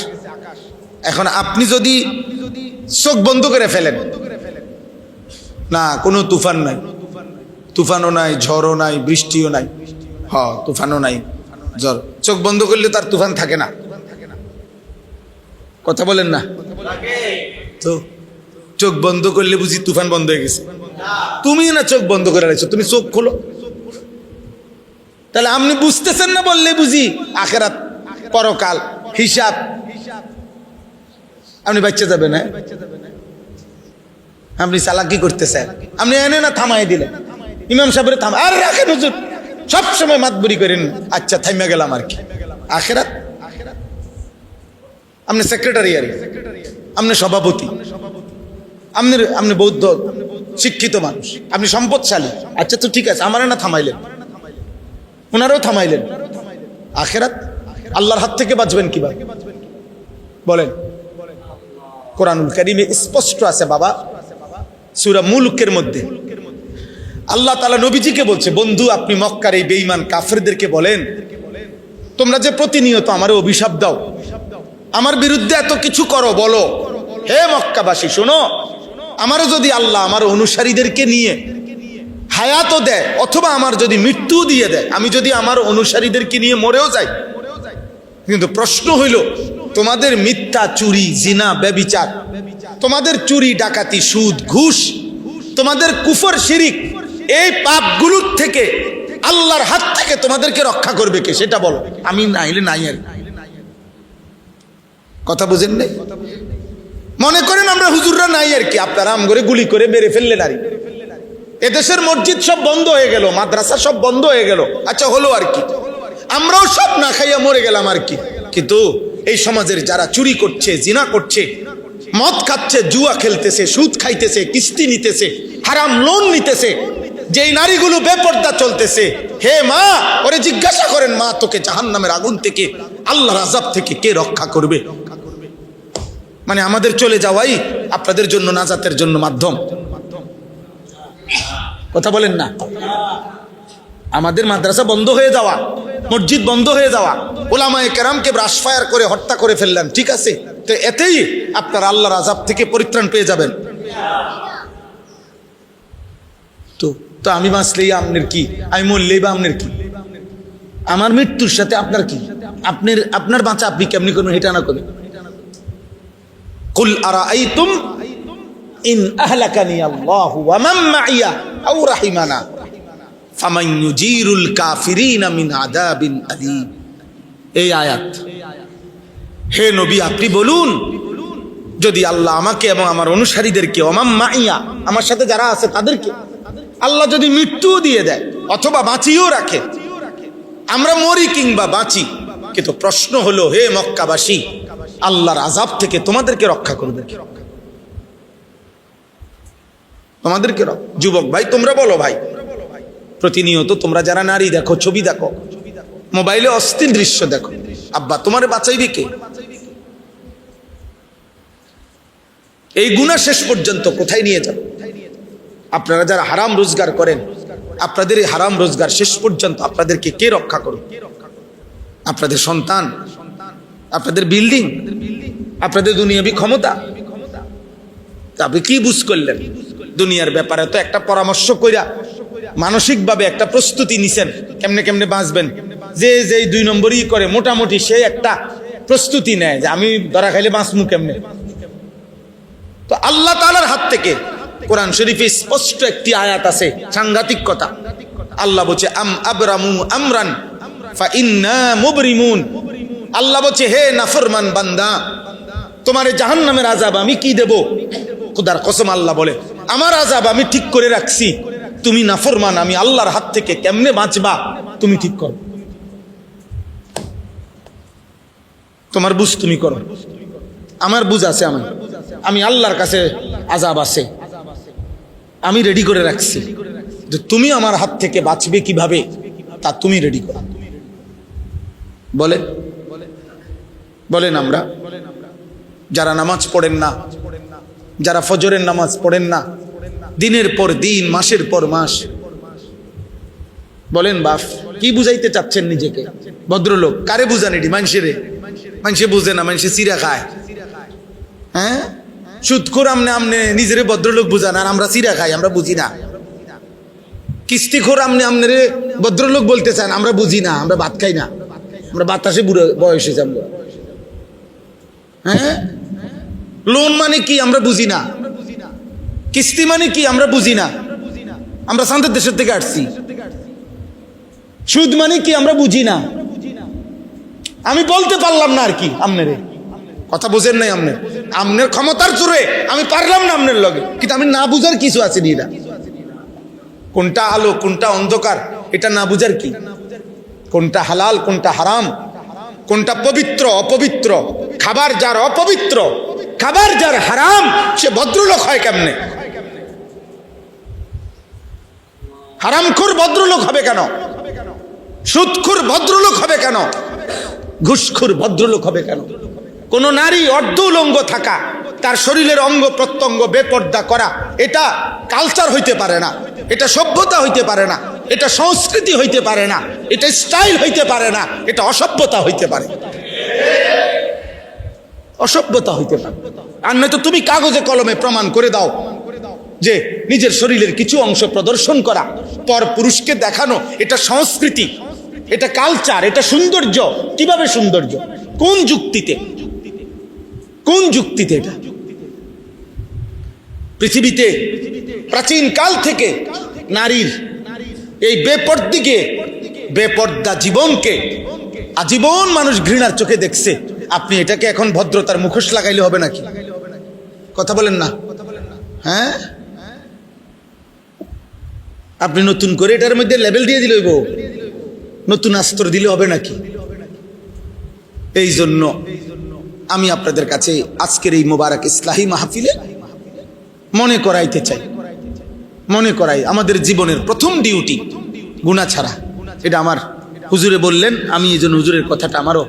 এখন আপনি যদি চোখ বন্ধ করে ফেলেন, না কোনো তুফান নাই, তুফানও নাই, ঝড়ও নাই, বৃষ্টিও নাই, তুফানও নাই, ঝড়, চোখ বন্ধ করলে তার তুফান থাকে না। কথা বলেন না তো? চোখ বন্ধ করলে বুঝি তুফান বন্ধ হয়ে গেছে? তুমি না চোখ বন্ধ করে রাখছো, তুমি চোখ খোলো। তাহলে আপনি বুঝতেছেন না বললে বুঝি আখিরাত, পরকাল, হিসাব আপনি বাচ্চা যাবেন না? আপনি চালাকি করতেছেন, আপনি এনে না থামাই দিলেন, ইমাম সাহেবের থাম, আর রাখেন হুজুর, সবসময় মাতবুরি করেন, আচ্ছা থাইমা গেলাম আর কি। আখিরাত, আপনি সেক্রেটারি, আপনি সভাপতি, আপনি বৌদ্ধ শিক্ষিত মানুষ, আপনি সম্পদশালী, আচ্ছা তো ঠিক আছে, আমারে না থামাইলেন, ওনারাও থামাইলেন। আখিরাত, আল্লাহর হাত থেকে বাঁচবেন কিভাবে বলেন? কোরআনুল কারীমে স্পষ্ট আছে বাবা, সূরা মুলকের মধ্যে আল্লাহ তাআলা নবীজিকে বলছে, বন্ধু আপনি মক্কার এই বেঈমান কাফেরদেরকে বলেন, তোমরা যে প্রতিনিয়ত আমারে অভিশাপ দাও, আমার বিরুদ্ধে এত কিছু করো, বলো হে মক্কাবাসী শোনো, আমারও যদি আল্লাহ আমার অনুসারীদেরকে নিয়ে হায়াতও দেয় অথবা আমার যদি মৃত্যু দিয়ে দেয়, আমি যদি আমার অনুসারীদেরকে নিয়ে মরেও যাই, কিন্তু প্রশ্ন হইল তোমাদের মিথ্যা, চুরি, জিনা, ব্যভিচার, তোমাদের চুরি, ডাকাতি, সুদ, ঘুষ, তোমাদের কুফর, শিরিক, এই পাপগুলোর থেকে আল্লাহর হাত থেকে তোমাদেরকে রক্ষা করবে কে সেটা বলো। আমি নাইলে নাই। আর কথা বুঝেন নাই? মনে করেন আমরা হুজুররা নাই আর কি, আপনারা আম করে গুলি করে মেরে ফেললেন। আর এদেশের মসজিদ সব বন্ধ হয়ে গেল, মাদ্রাসা সব বন্ধ হয়ে গেল, আচ্ছা হলো আর কি, আমরাও সব না খাইয়া মরে গেলাম আর কি। কিন্তু এই সমাজের যারা চুরি করছে, জিনা করছে, মদ খাচ্ছে, জুয়া খেলতেছে, সুদ খাইতেছে, কিস্তি নিতেছে, হারাম লোন নিতেছে, যেই নারীগুলো বেপর্দা চলতেছে, হে মা ওরে জিজ্ঞাসা করেন, মা তোকে জাহান্নামের আগুন থেকে, আল্লাহর আযাব থেকে কে রক্ষা করবে? মানে আমাদের চলে যাওয়াই আপনাদের জন্য নাজাতের জন্য মাধ্যম। কথা বলেন না? আমাদের মাদ্রাসা বন্ধ হয়ে যাওয়া, মসজিদ বন্ধ হয়ে যাওয়া, উলামায়ে কেরামকে ব্রাশ ফায়ার করে হত্যা করে ফেললেন, ঠিক আছে, তো এতেই আপনারা আল্লাহর আযাব থেকে পরিত্রাণ পেয়ে যাবেন। তো আমি বাঁচলেই আপনার কি, আমি মরলেই বা আপনার কি? আমার মৃত্যুর সাথে আপনার কি? আপনার বাঁচা আপনি কেমনি করবেন এটা না করবেন? কুল আরাআইতুম ইন আহলাকানি আল্লাহু ওয়া মান মাইয়া আও রাহিমানা ফামান ইউজিরুল কাফিরিনা মিন আযাবিন আলীম। এই আয়াত, হে নবী আপনি বলুন, যদি আল্লাহ আমাকে এবং আমার অনুসারীদেরকে, ওয়া মান মাইয়া আমার সাথে যারা আছে তাদেরকে আল্লাহ যদি মৃত্যু দিয়ে দেয় অথবা বাঁচিয়েও রাখে, আমরা মরি কিংবা বাঁচি, কিন্তু প্রশ্ন হলো হে মক্কাবাসী, আল্লাহর আযাব থেকে তোমাদেরকে রক্ষা করবে, তোমাদেরকে। যুবক ভাই তোমরা বলো ভাই, প্রতিনিয়ত তোমরা যারা নারী দেখো, ছবি দেখো, মোবাইলে অস্থির দৃশ্য দেখো, আব্বা তোমারে বাঁচাইবে কে? এই গুনাহ শেষ পর্যন্ত কোথায় নিয়ে যাবে? আপনারা যারা হারাম রোজগার করেন, আপনাদের এই হারাম রোজগার শেষ পর্যন্ত আপনাদেরকে কে রক্ষা করবে? আপনাদের সন্তান, আপনাদের বিল্ডিং, আপনাদের দুনিয়াবি ক্ষমতা। তবে কি বুঝ করলেন? দুনিয়ার ব্যাপারে তো একটা পরামর্শ কইরা মানসিকভাবে একটা প্রস্তুতি নিছেন, কেমনে কেমনে বাঁচবেন। যে 2 নম্বরই করে মোটামুটি সে একটা প্রস্তুতি নেয় যে আমি ধরা খাইলে বাঁচমু কেমনে। তো আল্লাহ তাআলার হাত থেকে কোরআন শরীফে স্পষ্ট একটি আয়াত আছে, সাংঘাতিক কথা। আল্লাহ বলছে আম আবরামু আমরান ফা ইন্না মুবরিমুন। আল্লাহ বলছে হে নাফরমান বান্দা, তোমার জাহান্নামের আযাব আমি কি দেব? খোদার কসম আল্লাহ বলে আমার আযাব আমি ঠিক করে রাখছি, তুমি নাফরমান, আমি আল্লাহর হাত থেকে কেমনে বাঁচবা তুমি ঠিক করো, তোমার বুঝ তুমি করো, আমার বুঝ আছে, আমি আল্লাহর কাছে আযাব আছে, আমি রেডি করে রাখছি, যে তুমি আমার হাত থেকে বাঁচবে কিভাবে তা তুমি রেডি করো। বলেন আমরা যারা নামাজ পড়েন না, যারা ফজরের নামাজ পড়েন না, দিনের পর দিন, মাসের পর মাস, বলেন বাপ কি বুঝাইতে চাচ্ছেন নিজেকে? ভদ্রলোক কারে বুঝান? এটি মানুষেরে, মানুষে বুঝে না, মানুষে চিরা খায়। হ্যাঁ, সুদখোর আমনে নিজেরে ভদ্রলোক বুঝান, আর আমরা চিরা খাই, আমরা বুঝি না। কিস্তিখোর আমনে ভদ্রলোক বলতে চান, আমরা বুঝি না, আমরা ভাত খাই না, আমরা বাতাসে বুড়ো বয়স হয়েছে আমরা। হ্যাঁ, লোন মানে কি আমরা বুঝি না, কিস্তি মানে কি আমরা বুঝি না, আমরা শান্তির দেশের থেকে আসছি। সুদ মানে কি আমরা বুঝি না, আমি বলতে পারলাম না আর কি আমনেরে, কথা বুঝেন নাই আমনে, আমনের ক্ষমতার জোরে আমি পারলাম না আমনের লগে, কিন্তু আমি না বুঝার কিছু আছে নি, না কোনটা আলো কোনটা অন্ধকার এটা না বুঝার কি, কোনটা হালাল কোনটা হারাম, কোনটা পবিত্র অপবিত্র, খাবার যার অপবিত্র, খাবার যার হারাম, সে ভদ্রলোক হয় কেমনে? হারামখোর ভদ্রলোক হবে কেন? সুদখোর ভদ্রলোক হবে কেন? ঘুষখোর ভদ্রলোক হবে কেন? কোন নারী অর্ধ উলঙ্গ থাকা, তার শরীরের অঙ্গ প্রত্যঙ্গ বেপর্দা করা, এটা কালচার হইতে পারে না, এটা সভ্যতা হইতে পারে না, এটা সংস্কৃতি হইতে পারে না, এটা স্টাইল হইতে পারে না, এটা অসভ্যতা হইতে পারে। অসভ্যতা হইতে পারে। আর নয়তো তুমি কাগজে কলমে প্রমাণ করে দাও যে নিজের শরীরের কিছু অংশ প্রদর্শন করা, পর পুরুষকে দেখানো, এটা সংস্কৃতি, এটা কালচার, এটা সৌন্দর্য। কিভাবে সৌন্দর্য? কোন যুক্তিতে? কোন যুক্তিতে? এটা পৃথিবীতে প্রাচীন কাল থেকে নারীর এই বেপর্দিকে, বেপর্দা জীবনকে আজীবন মানুষ ঘৃণার চোখে দেখছে। আপনি এটাকে এখন ভদ্রতার মুখোশ লাগাইলে হবে নাকি? কথা বলেন না? হ্যাঁ, আপনি নতুন করে এটার মধ্যে লেবেল দিয়ে দিলে হইব, নতুন আস্তর দিলে হবে নাকি? এই জন্য আমি আপনাদের কাছে আজকের এই মোবারক ইসলাহি মাহফিলে মনে করাইতে চাই, মনে করাই আমাদের জীবনের প্রথম ডিউটি গুনাহ ছাড়া। এটা আমার হুজুরে বললেন, আমি এই জন্য হুজুরের কথাটা আমারও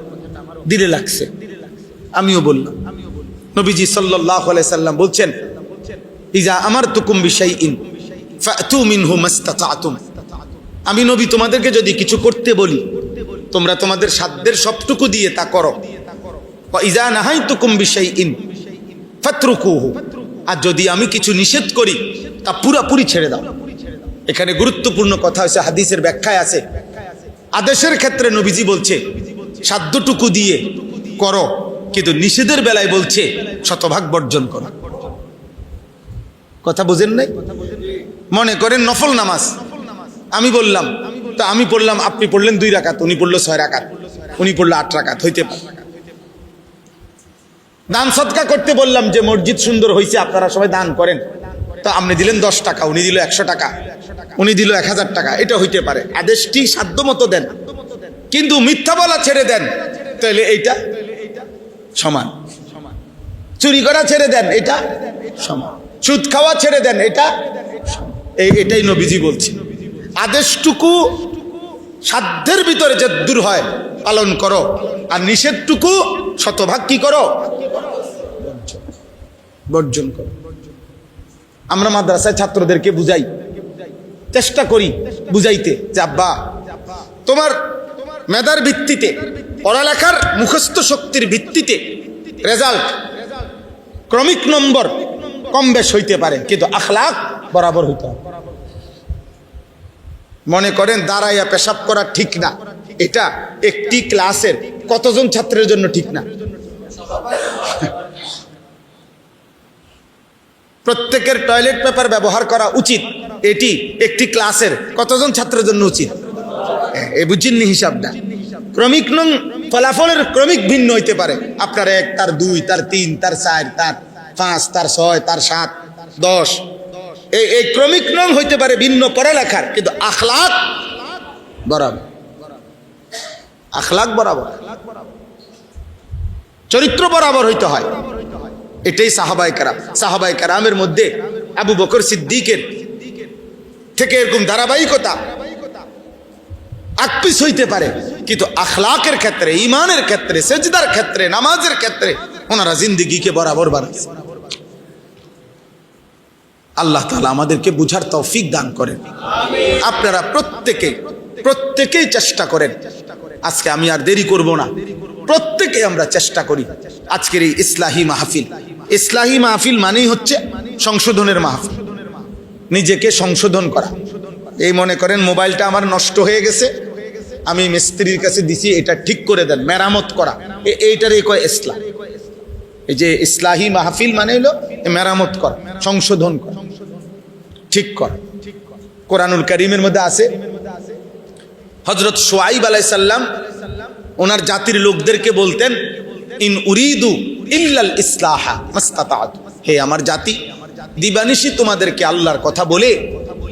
দিলে লাগছে, আমিও বললাম। নবীজি সাল্লাল্লাহু আলাইহি সাল্লাম বলছেন, ইজা আমারতুকুম বিশাইইন ফাতু মিনহু মাসতাতাতুম। আমি নবী তোমাদেরকে যদি কিছু করতে বলি, তোমরা তোমাদের সাধ্যের সবটুকু দিয়ে তা করো। ওয়া ইজা নাহাইতুকুম বিশাইইন ফাতরুকুহু। আর যদি আমি কিছু নিষেধ করি তা পুরোপুরি ছেড়ে দাও। এখানে গুরুত্বপূর্ণ কথা হচ্ছে, হাদিসের ব্যাখ্যায় আছে, আদেশের ক্ষেত্রে নবীজি বলছে সাধ্যটুকু দিয়ে করো, কিন্তু নিষেধের বেলায় বলছে শতভাগ বর্জন করো। কথা বুঝেন নাই? মনে করেন নফল নামাজ আমি বললাম, তা আমি পড়লাম, আপনি পড়লেন 2 রাকাত, উনি পড়লো 6 রাকাত, উনি পড়লো 8 রাকাত, হইতে পারে। দান সদকা করতে বললাম যে মসজিদ সুন্দর হয়েছে, আপনারা সবাই দান করেন, তো আপনি দিলেন 10 টাকা, উনি দিল 100 টাকা, উনি দিল 1000 টাকা, এটা হইতে পারে। আদেশটি সাধ্য মতো দেন, কিন্তু মিথ্যা বলা ছেড়ে দেন, তাহলে এইটা সমান। চুরি করা ছেড়ে দেন, এটা সমান। সুদ খাওয়া ছেড়ে দেন, এটা এটাই নবীজি বলছে। আদেশটুকু সাধ্যের ভিতরে যে দূর হয় পালন করো, আর নিষেধটুকু শতভাগ কি করো? বর্জন করো। আমরা মাদ্রাসায় ছাত্রদেরকে বুঝাই, চেষ্টা করি বুঝাইতে যে আব্বা, তোমার মেধার ভিত্তিতে, পড়ালেখার মুখস্থ শক্তির ভিত্তিতে রেজাল্ট, ক্রমিক নম্বর কম বেশ হইতে পারে, কিন্তু আখলাক বরাবর হইতে হবে। মনে করেন দাঁড়াইয়া পেশাব করা ঠিক না, এটা একটি ক্লাসের কতজন ছাত্রের জন্য ঠিক না? প্রত্যেকের টয়লেট পেপার ব্যবহার করা উচিত, এটি একটি ক্লাসের কতজন ছাত্রের জন্য উচিত? এই বুঝিনি হিসাবটা। ক্রমিক নং ফলাফলের ক্রমিক ভিন্ন হইতে পারে, আপনার 1, তার 2, তার 3, তার 4, তার 5, তার 6, তার 7, 10, এই ক্রমিক নং হইতে পারে ভিন্ন পড়ালেখার, কিন্তু আখলাক বরাবর। আখলাক বরাবর, চরিত্র বরাবর হইতে হয়। এটাই সাহাবায়ে কেরাম। সাহাবায়ে কেরামের মধ্যে আবু বকর সিদ্দিকের থেকে এরকম ধারাবাহিকতা আকপিস হইতে পারে, কিন্তু আখলাকের ক্ষেত্রে, ঈমানের ক্ষেত্রে, সেজদার ক্ষেত্রে, নামাজের ক্ষেত্রে ওনারা জিন্দেগিকে বরাবর বানাইছে। আল্লাহ তাআলা আমাদেরকে বুঝার তৌফিক দান করেন। আপনারা প্রত্যেকেই চেষ্টা করেন। আজকে আমি আর দেরি করব না, প্রত্যেকে আমরা চেষ্টা করি আজকের এই ইসলাহি মাহফিল। ইসলাহি মাহফিল মানেই হচ্ছে সংশোধনের মাহফিল, নিজেকে সংশোধন করা। এই মনে করেন মোবাইলটা আমার নষ্ট হয়ে গেছে, আমি মিস্ত্রির কাছে দিছি, এটা ঠিক করে দেন, মেরামত করা, এইটারই কয় ইসলাম। এই যে ইসলাহি মাহফিল মানে হলো মেরামত করা, সংশোধন করা, ঠিক করা। কোরআনুল কারীমের মধ্যে আছে, হযরত শুআইব আলাইহিস সালাম ওনার জাতির লোকদেরকে বলতেন, ইন উরিদু ইল্লাল ইসলাহা মাসতাতাতু। হে আমার জাতি, দিবানিশি তোমাদেরকে আল্লাহর কথা বলে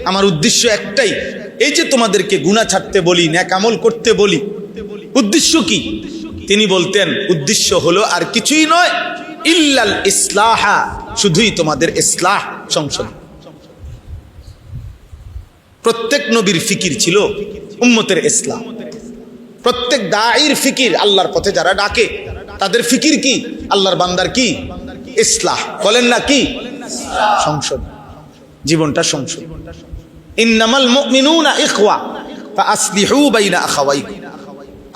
আমার উদ্দেশ্য একটাই, এই যে তোমাদেরকে গুনাহ ছাড়তে বলি, নেক আমল করতে বলি, উদ্দেশ্য কি? তিনি বলতেন উদ্দেশ্য হলো আর কিছুই নয়, ইল্লাল ইসলাহা, শুধুই তোমাদের ইসলাহ, সংশোধন। প্রত্যেক নবীর ফিকির ছিল উম্মতের ইসলাম। প্রত্যেক দাঈর ফিকির, আল্লাহর পথে যারা ডাকে তাদের ফিকির কি? আল্লাহর বান্দার কি? ইসলাহ। বলেন না কি? সংশোধন, জীবনটা সংশোধন। ইন্নামাল মুমিনুনা ইখওয়া ফাআসলিহু বাইনা আখাওয়াইকুম।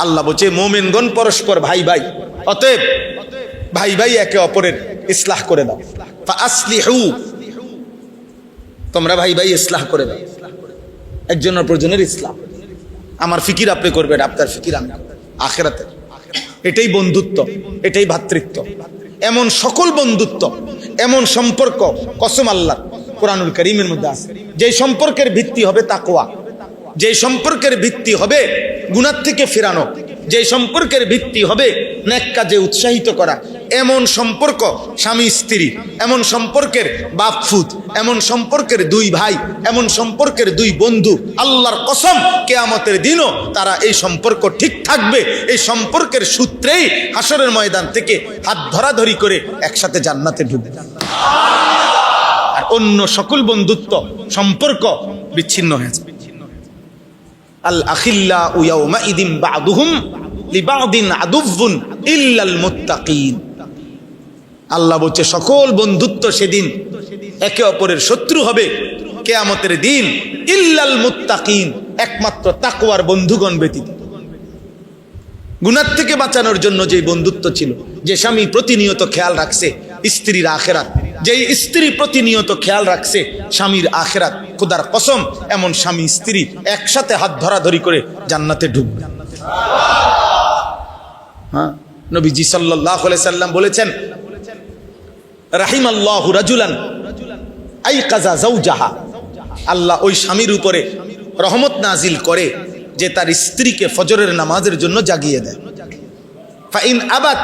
আল্লাহ বলছে মুমিনগণ পরস্পর ভাই ভাই, অতএব ভাই ভাই একে অপরের ইসলাহ করে দাও। ফাআসলিহু, তোমরা ভাই ভাই ইসলাহ করে দাও। একজনের প্রয়োজনের ইসলাম, আমার ফিকির আপনি করবেন, আপনার ফিকির আমি, আখিরাতের। এটাই বন্ধুত্ব, এটাই ভ্রাতৃত্ব। এমন সকল বন্ধুত্ব, এমন সম্পর্ক কসম আল্লাহ কোরআনুল কারীমের মধ্যে আছে, যে সম্পর্কের ভিত্তি হবে তাকওয়া, যে সম্পর্কের ভিত্তি হবে গুনাহ থেকে ফেরানো, যে সম্পর্কের ভিত্তি হবে নেক কাজে উৎসাহিত করা। এমন সম্পর্ক স্বামী স্ত্রী, এমন সম্পর্কের বাপ ফুত, এমন সম্পর্কের দুই ভাই, এমন সম্পর্কের দুই বন্ধু, আল্লাহর কসম কিয়ামতের দিনও তারা এই সম্পর্ক ঠিক থাকবে। এই সম্পর্কের সূত্রেই হাসরের ময়দান থেকে হাত ধরাধরি করে একসাথে জান্নাতে ঢুকবে। আর অন্য সকল বন্ধুত্ব সম্পর্ক বিচ্ছিন্ন হয়েছে। আল আখিল্লাউ ইয়াউমাইদিন বা'দুহুম লিবা'দিন আদুউন ইল্লাল মুত্তাকিন। আল্লাহ বলছে সকল বন্ধুত্ব সেদিন একে অপরের শত্রু হবে কিয়ামতের দিন, ইল্লাল মুত্তাকিন, একমাত্র তাকওয়ার বন্ধুগণ ব্যতীত। গুনাহ থেকে বাঁচানোর জন্য যে বন্ধুত্ব ছিল, যে স্বামী প্রতিনিয়ত খেয়াল রাখছে স্ত্রীর আখিরাত, যেই স্ত্রী প্রতিনিয়ত খেয়াল রাখছে স্বামীর আখিরাত, খোদার কসম এমন স্বামী স্ত্রী একসাথে হাত ধরাধরি করে জান্নাতে ঢুকবে। হ্যাঁ, নবীজি সাল্লাল্লাহু আলাইহি সাল্লাম বলেছেন, রাহিমাল্লাহু রাজুলান আইকাযা যাওজাহা, আল্লাহ ওই স্বামীর উপরে রহমত নাজিল করে যে তার স্ত্রীকে ফজরের নামাজের জন্য জাগিয়ে দেয়। ফাইন আবাত,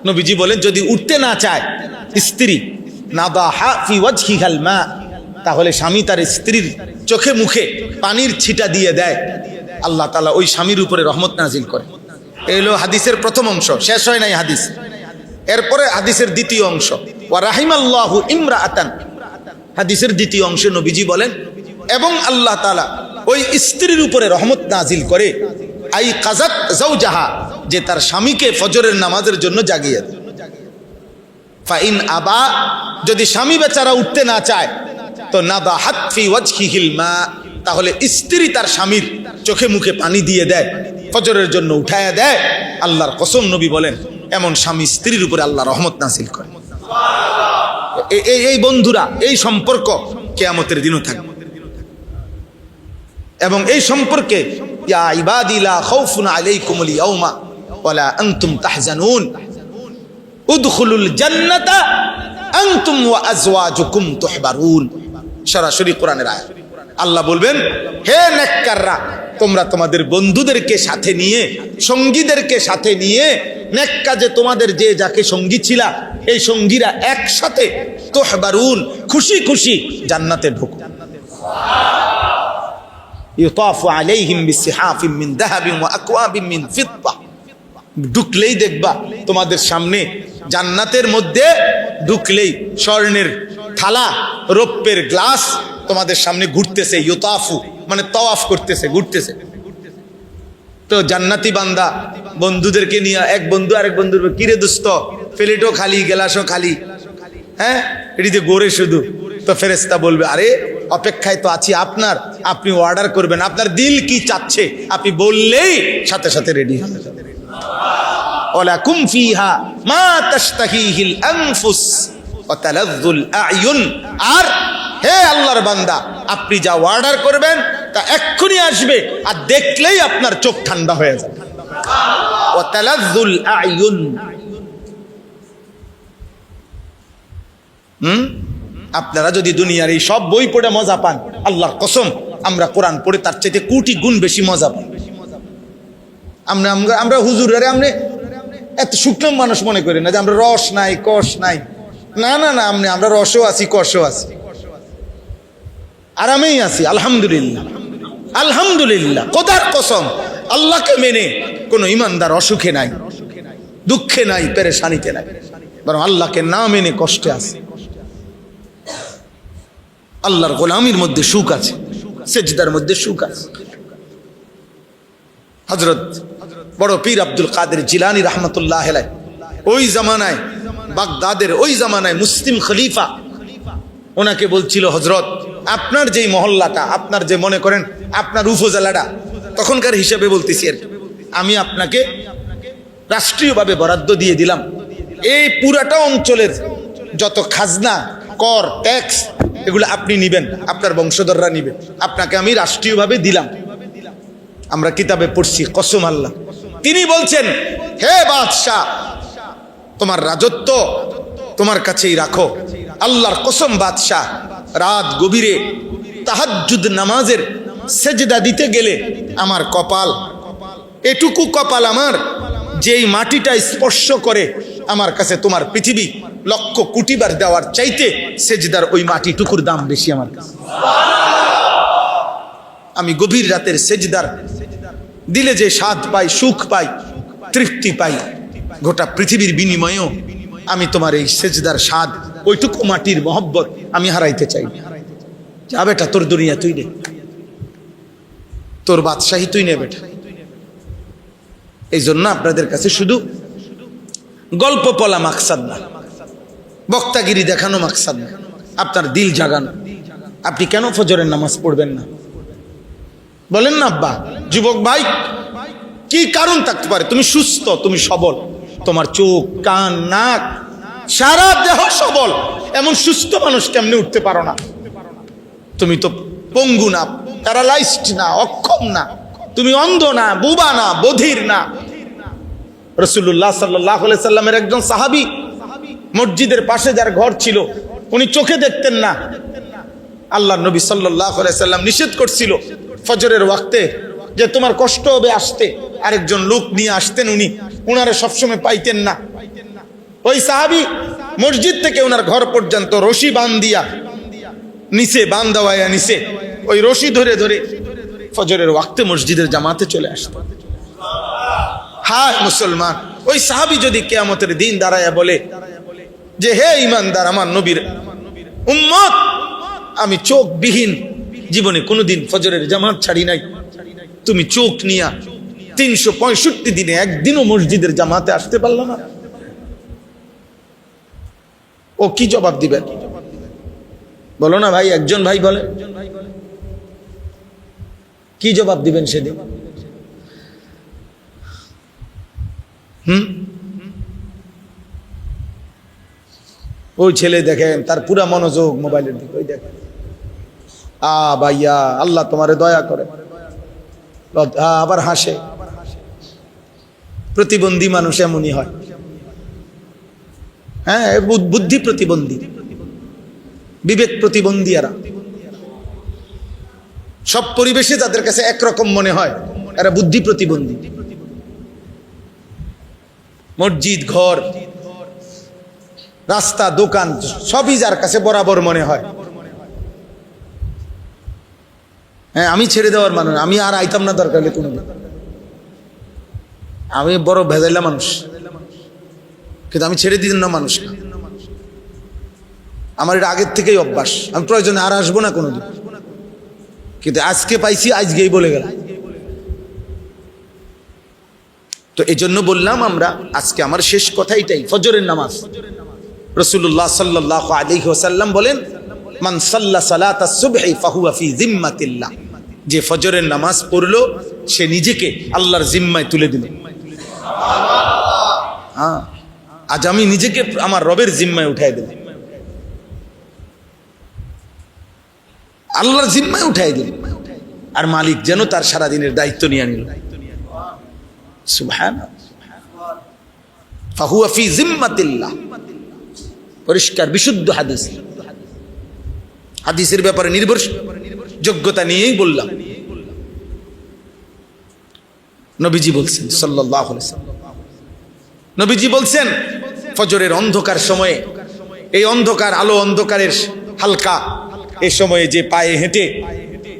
নবীজি বলেন যদি উঠতে না চায় স্ত্রী, নাদাহা ফি ওয়াজহিহাল মা, তাহলে স্বামী তার স্ত্রীর চোখে মুখে পানির ছিটা দিয়ে দেয়, আল্লাহ তাআলা ওই স্বামীর উপরে রহমত নাজিল করে। এই হলো হাদিসের প্রথম অংশ, শেষ হয় নাই হাদিস। এরপরে হাদিসের দ্বিতীয় অংশ, ওয়া রাহিমাল্লাহু ইমরাআতান, হাদিসের দ্বিতীয় অংশে নবীজি বলেন এবং আল্লাহ তাআলা ওই স্ত্রীর উপরে রহমত নাজিল করে, আই কাযাত যাওজাহা, যে তার স্বামীকে ফজরের নামাজের জন্য জাগিয়ে দেয়। ফাইন আবা, যদি স্বামী বেচারা উঠতে না চায় তো নাদাহাত ফি ওয়াজহিহিল মা, তাহলে স্ত্রী তার স্বামীর চোখে মুখে পানি দিয়ে দেয়, ফজরের জন্য উঠায়া দেয়। আল্লাহর কসম নবী বলেন এমন স্বামী স্ত্রীর উপরে আল্লাহ রহমত নাজিল করে। এই বন্ধুরা, এই সম্পর্ক কিয়ামতের দিনও থাকবে। এবং এই সম্পর্কে ইয়া ইবাদি লা খাউফুন আলাইকুমুল ইয়াউমা ওয়ালা আনতুম তাহজানুন উদখুলুল জান্নাতা আনতুম ওয়া আজওয়াজুকুম তুহবারুন, সরাসরি কোরআনের আয়াত। আল্লাহ বলবেন, হে নেককাররা, তোমরা তোমাদের বন্ধুদেরকে সাথে নিয়ে, সঙ্গীদেরকে সাথে নিয়ে নেক কাজে তোমাদের যে যাকে সঙ্গী ছিলা এই সঙ্গীরা একসাথে তুহবারুন, খুশি খুশি জান্নাতে ঢুকো। ইউতাফু আলাইহিম বিসিহাফিম মিন যাহাবিন ওয়া আকওয়াবিন মিন ফিদ্দা, ঢুকলেই দেখবা তোমাদের সামনে জান্নাতের মধ্যে ঢুকলেই স্বর্ণের থালা, রৌপ্যের গ্লাস তোমাদের সামনে ঘুরতেছে। ইউতাফু মানে তাওয়াফ করতেছে, ঘুরতেছে। তো জান্নাতি বান্দা বন্ধুদেরকে নিয়ে, এক বন্ধু আরেক বন্ধুর, কিরে দোস্ত প্লেটও খালি গ্লাসও খালি, হ্যাঁ এটিতে গোরে শুধু। তো ফেরেশতা বলবে, আরে অপেক্ষায় তো আছি আপনার, আপনি অর্ডার করবেন, আপনার দিল কি চাচ্ছে আপনি বললেই সাথে সাথে রেডি হবে। ওয়ালাকুম ফিহা মা তাশতাহিহিল আনফুস ওয়া তালাযযুল আ'য়ুন, আর হে আল্লাহর বান্দা আপনি যা অর্ডার করবেন তা এক্ষুনি আসবে, আর দেখলেই আপনার চোখ ঠান্ডা হয়ে যাবে। ওয়া তালাযযুল আ'য়ুন, আপনারা যদি দুনিয়ার এই সব বই পড়ে মজা পান, আল্লাহর কসম আমরা কোরআন পড়ে তার চাইতে কোটি গুণ বেশি মজা পাই। আমরা হুজুরের আমরা এত শুকনো মানুষ মনে করি না যে আমরা রস নাই কষ নাই, না না না, আমরা রসও আছি কষও আছি, আরামেই আছি, আলহামদুলিল্লাহ আলহামদুলিল্লাহ। খোদার কসম আল্লাহকে মেনে কোনো ইমানদার অসুখে নাই, দুঃখে নাই, পেরেশানিতে নাই, বরং আল্লাহকে না মেনে কষ্টে আছে। আল্লাহর গোলামির মধ্যে সুখ আছে, সেজদার মধ্যে সুখ আছে। হযরত বড় পীর আব্দুল কাদের জিলানী রাহমাতুল্লাহ আলাইহি ওই জামানায়, বাগদাদের ওই জামানায় মুসলিম খলিফা ওনাকে বলছিল, হযরত আপনার যেই মহল্লাটা, আপনার যে মনে করেন আপনার উপজেলাটা, তখনকার হিসাবে বলতেছি আর, আমি আপনাকে রাষ্ট্রীয়ভাবে বরাদ্দ দিয়ে দিলাম এই পুরাটা অঞ্চলের যত খাজনা, কর, ট্যাক্স এগুলো আপনি নিবেন, আপনার বংশধররা নিবেন, আপনাকে আমি রাষ্ট্রীয়ভাবে দিলাম। আমরা কিতাবে পড়ছি, কসম আল্লাহ। তিনি বলছেন, হে বাদশাহ, তোমার রাজত্ব তোমার কাছেই রাখো। আল্লাহর কসম বাদশাহ, রাত গভীরে তাহাজ্জুদ নামাজের সেজদা দিতে গেলে আমার কপাল, এটুকু কপাল আমার, যেই মাটিটা স্পর্শ করে আমার কাছে তোমার পৃথিবী লক্ষ কোটি বার দেওয়ার চাইতে সেজদার ওই মাটিটুকুর দাম বেশি আমার কাছে। আমি গভীর রাতের সেজদার দিলে যে স্বাদ পাই, সুখ পাই, তৃপ্তি পাই, গোটা পৃথিবীর বিনিময়েও আমি তোমার এই সেজদার স্বাদ, ওইটুকু মাটির মহব্বত আমি হারাইতে চাই। যা বেটা, তোর দুনিয়া তুই নে, তোর বাদশাহী তুই নে বেটা। এই জন্য আপনাদের কাছে শুধু গল্প বলা মাকসাদ না, বক্তাগিরি দেখানো মাকসাদ না, আপনার দিল জাগানো। আপনি কেন ফজরের নামাজ পড়বেন না বলেন না আব্বা? যুবক ভাই, কি কারণ থাকতে পারে? তুমি সুস্থ, তুমি সবল, তোমার চোখ, কান, নাক, সারা দেহ সবল, এমন সুস্থ মানুষ কেমনে উঠতে পারো না? তুমি তো পঙ্গু না, প্যারালাইজড না, অক্ষম না, তুমি অন্ধ না, বুবা না, বধির না। রাসূলুল্লাহ সাল্লাল্লাহু আলাইহি সাল্লামের একজন সাহাবী, মসজিদের পাশে যার ঘর ছিল, উনি চোখে দেখতেন না। আল্লাহর নবী সাল্লাল্লাহু আলাইহি সাল্লাম নিষেধ করছিল ফজরের ওয়াক্তে যে তোমার কষ্ট হবে আসতে, আরেকজন লোক নিয়ে আসতেন, উনি উনারে সবসময় পাইতেন না। ওই সাহাবী মসজিদ থেকে ওনার ঘর পর্যন্ত রশি বান্ধিয়া নিচে, বান্ধাওয়ায়া নিচে ওই রশি ধরে ধরে ফজরের ওয়াক্তে মসজিদের জামাতে চলে আসতো। হায় মুসলমান, ওই সাহাবী যদি কিয়ামতের দিন দাঁড়ায়া বলে যে হে ঈমানদার, আমার নবীর উম্মত, আমি চোখবিহীন জীবনে কোনোদিন ফজরের জামাত ছাড়ি নাই, তুমি চোখ নিয়া 365 দিনে একদিনও মসজিদের জামাতে আসতে পারলো না, ও কি জবাব দিবেন? বলো না ভাই, একজন ভাই বলে, কি জবাব দিবেন সেদিন? ওই ছেলে দেখেন, তার পুরা মনোযোগ মোবাইলের দিকে, ওই দেখেন, ভাইয়া আল্লাহ তোমারে দয়া করে, আবার হাসে। প্রতিবন্ধী মানুষ এমনই হয়, হ্যাঁ, বুদ্ধি প্রতিবন্ধী, বিবেক প্রতিবন্ধী। এরা সব পরিবেশে তাদের কাছে একরকম মনে হয়, এরা বুদ্ধি প্রতিবন্ধী। মসজিদ, ঘর, রাস্তা, দোকান সবই যার কাছে বরাবর মনে হয়। হ্যাঁ, আমি ছেড়ে দেওয়ার মানুষ, আমি আর আইতাম না দরকার হলে কোনোদিন। আমি বড় ভেজাইলা মানুষ, কিন্তু আমি ছেড়ে দিতাম না মানুষ। আমার এটা আগের থেকেই অভ্যাস, আমি প্রয়োজনে আর আসবো না কোনোদিন, কিন্তু আজকে পাইছি, আজকেই বলে গেলাম। তো এই জন্য বললাম, আমরা আজকে আমার শেষ কথা এটাই, ফজরের নামাজ। রাসূলুল্লাহ সাল্লাল্লাহু আলাইহি ওয়াসাল্লাম বলেন, মান সাল্লা সালাতাস সুবহি ফাহুয়া ফি জিম্মাতিল্লাহ, যে ফজরের নামাজ পড়লো সে নিজেকে আল্লাহর জিম্মায় তুলে দিল। হ্যাঁ, আজ আমি নিজেকে আমার রবের জিম্মায় উঠাই দিল, আল্লাহর জিম্মায় উঠাই দিল, আর মালিক যেন তার সারাদিনের দায়িত্ব নিয়ে নিল। সুবহানাল্লাহ, ফাহুয়া ফি জিম্মাতিল্লাহ, পরিষ্কার বিশুদ্ধ হাদিস। হাদিসের ব্যাপারে নির্ভরযোগ্যতা নিয়েই বললাম। নবীজি বলছেন সাল্লাল্লাহু আলাইহি ওয়াসাল্লাম, নবীজি বলছেন ফজরের অন্ধকার সময়ে, এই অন্ধকার, আলো অন্ধকারের হালকা এই সময়ে যে পায়ে হেঁটে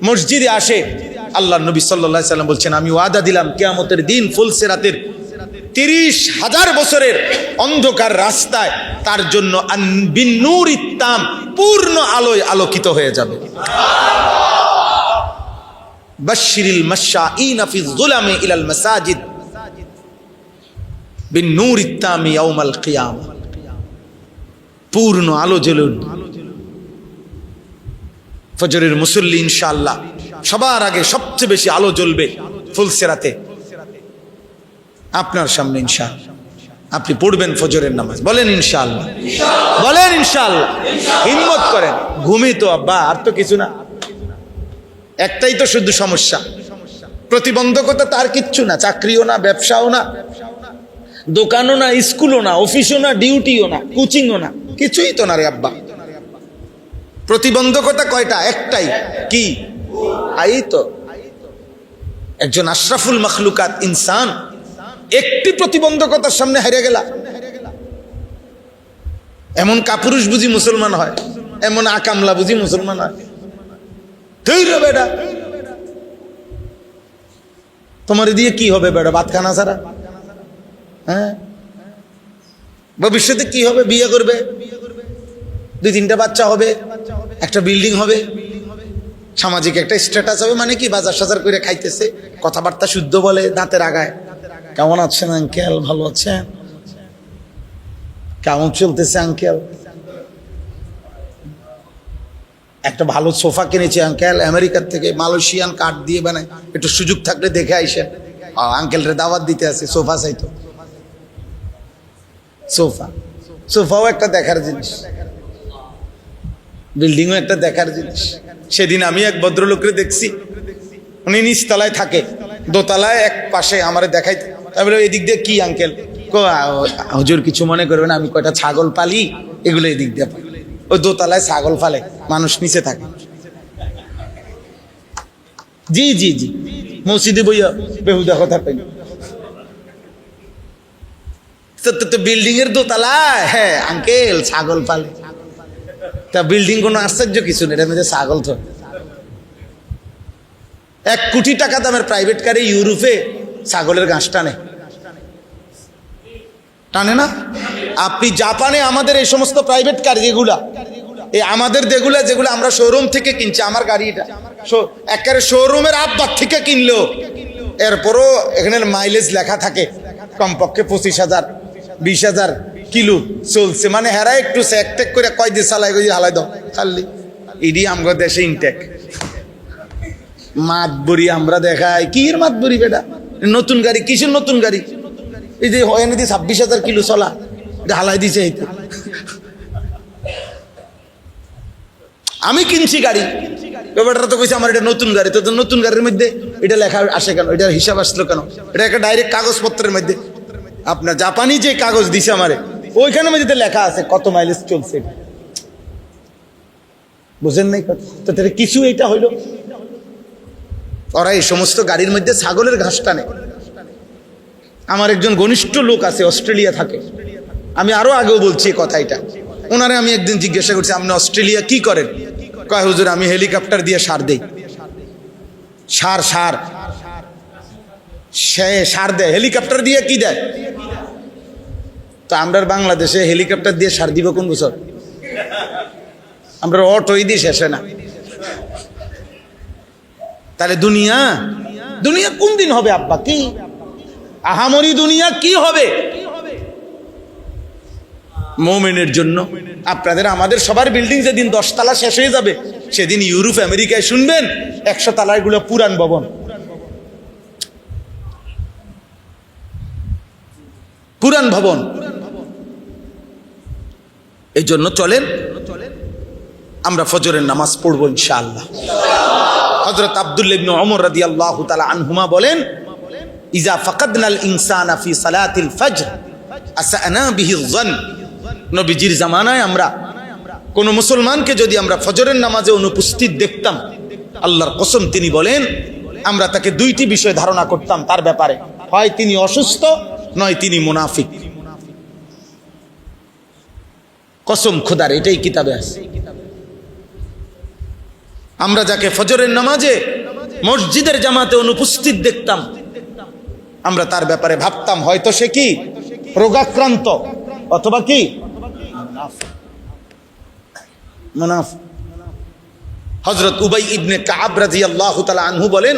মসজিদে আসে, আল্লাহর নবী সাল্লাল্লাহু আলাইহি ওয়াসাল্লাম বলছেন, আমি ওয়াদা দিলাম কিয়ামতের দিন ফুলসিরাতের 30,000 বছরের অন্ধকার রাস্তায় তার জন্য বিন্নুরিত তাম, পূর্ণ আলোয় আলোকিত হয়ে যাবে। বাশশিরিল মাশাঈনা ফিয যুলামি ইলাল মাসাজিদ বিন্নুরিত তাম ইয়াউমাল কিয়ামা, পূর্ণ আলো জ্বলুন। ফজরের মুসল্লি ইনশাআল্লাহ সবার আগে সবচেয়ে বেশি আলো জ্বলবে ফুলসিরাতে আপনার সামনে ইনশাআল্লাহ। আপনি পড়বেন ফজরের নামাজ। বলেন ইনশাআল্লাহ, বলেন ইনশাআল্লাহ। হিম্মত করেন। ঘুমই তো আব্বা, আর তো কিছু না। একটাই তো শুধু সমস্যা, প্রতিবন্ধকতা। তার কিচ্ছু না, চাকরিও না, ব্যবসাও না, দোকানও না, স্কুলও না, অফিসও না, ডিউটিও না, কোচিংও না, কিছুই তো না রে আব্বা। প্রতিবন্ধকতা কয়টা? একটাই। কি? এই তো একজন আশরাফুল মখলুকাত ইনসান একটি প্রতিবন্ধকতার সামনে হেরে গেলা। এমন কাপুরুষ বুঝি মুসলমান হয়, এমন আকামলা বুঝি মুসলমান হয়? তুই রে বেটা, তোমার দিয়ে কি হবে বেটা? ভাত খানা ছাড়া। হ্যাঁ, ভবিষ্যতে কি হবে? বিয়ে করবে, 2-3টা বাচ্চা হবে, একটা বিল্ডিং হবে, সামাজিক একটা স্ট্যাটাস হবে। মানে কি? বাজার সাজার করে খাইতেছে, কথাবার্তা শুদ্ধ বলে, দাঁতের আগায় কেমন আছেন আঙ্কেল, ভালো আছেন, কেমন চলতেছে আঙ্কেল, একটা ভালো সোফা কিনেছে আঙ্কেল, আমেরিকার থেকে মালয়েশিয়ান কাঠ দিয়ে বানায়, একটু সুযোগ থাকলে দেখে আইসেন। আঙ্কেলরে দাওয়াত দিতে আছে, সোফা চাইতো। সোফা, সোফাও একটা দেখার জিনিস, বিল্ডিংও একটা দেখার জিনিস। সেদিন আমি এক ভদ্রলোককে দেখছি, উনি নিচতলায় থাকে, দোতলায় এক পাশে আমারে দেখাইতে। তারপরে এদিক দিয়ে কি আঙ্কেল? হুজুর কিছু মনে করবেন, আমি কয়টা ছাগল পালি, এগুলো এদিক দিয়ে পাই। ওই দোতলায় ছাগল ফালে, মানুষ নিচে থাকে। জি জি জি, মসজিদে বইয়া বেহুদা কথা পাই। তো বিল্ডিং এর দোতলায়, হ্যাঁ আঙ্কেল ছাগল পালে। তা বিল্ডিং কোনো আশ্চর্য কিছু নেই, এটার মধ্যে ছাগল তো। 1 কোটি টাকা দামের প্রাইভেট কারে ইউরোপে ছাগলের ঘাস টানে, টানে না? আপনি জাপানে আমাদের এই সমস্ত প্রাইভেট কার যেগুলা, এই আমাদের যেগুলো আমরা শোরুম থেকে কিনছি, আমার গাড়িটা একেবারে শোরুমের আব্বার থেকে কিনলো, এরপরও এখানে মাইলেজ লেখা থাকে কমপক্ষে 25,000 20,000 কিলো চলছে। মানে হেরা একটু চেক করে কয় দিয়ে চালাই হালাই দাও খালি। ইডি আমরা দেশে ইনটেক মাতবরি আমরা দেখাই। কি এর মাতবরি বেটা? নতুন গাড়ি, কিসের নতুন গাড়ি? এই যে হয় না 26,000 কিলো চলা, হালাই দিছে। আমি কিনছি গাড়ি, ব্যাপারটা তো কইছে আমার এটা নতুন গাড়ি। তো নতুন গাড়ির মধ্যে এটা লেখা আসে কেন? এটার হিসাব আসলো কেন? এটা একটা ডাইরেক্ট কাগজপত্রের মধ্যে, আপনার জাপানি যে কাগজ দিছে আমারে, ওইখানে মধ্যে লেখা আছে কত মাইলেজ চলছে। বুঝেন নাই? তো কিছু এটা হইলো, ওরা এই সমস্ত গাড়ির মধ্যে ছাগলের ঘাস টানে। আমার একজন ঘনিষ্ঠ লোক আছে, অস্ট্রেলিয়া থাকে। আমি আরো আগেও বলছি এই কথা। এটা ওনারে আমি একদিন জিজ্ঞাসা করছি, আপনি অস্ট্রেলিয়া কি করেন? কয় হুজুর আমি হেলিকপ্টার দিয়ে সার দেই। সার সার সে সার দেয়, হেলিকপ্টার দিয়ে কি দেয়? তো আমরা বাংলাদেশে হেলিকপ্টার দিয়ে সার দিব কোন বছর? আমরা অটোই দিয়ে শেষে না। তাহলে দুনিয়া দুনিয়া কোন দিন হবে আব্বা? কি আহামরি দুনিয়া কি হবে মুমিনের জন্য? আপনাদের আমাদের সবার বিল্ডিং যেদিন 10 তলা শেষ হয়ে যাবে, সেদিন ইউরোপ আমেরিকায় শুনবেন 100 তলার গুলো পুরান ভবন, পুরান ভবন। এই জন্য চলেন আমরা ফজরের নামাজ পড়বো ইনশাআল্লাহ। হযরত আব্দুল্লাহ ইবনে ওমর রাদিয়াল্লাহু তাআলা আনহুমা বলেন, ইজা ফাকাদনাল ইনসানা ফি সালাতিল ফজর আসানা বিহি যন। নবীজির জামানায় আমরা কোন মুসলমানকে যদি আমরা ফজরের নামাজে অনুপস্থিত দেখতাম, আল্লাহর কসম তিনি বলেন আমরা তাকে 2টি বিষয় ধারণা করতাম তার ব্যাপারে, হয় তিনি অসুস্থ, নয় তিনি মুনাফিক। কসম খোদার, এটাই কিতাবে আছে। আমরা যাকে ফজরের নামাজে মসজিদের জামাতে অনুপস্থিত দেখতাম, আমরা তার ব্যাপারে ভাবতাম হয়তো সে কি রোগাক্রান্ত, অথবা কি মুনাফিক। হযরত উবাই ইবনে কাব রাদিয়াল্লাহু তাআলা আনহু বলেন,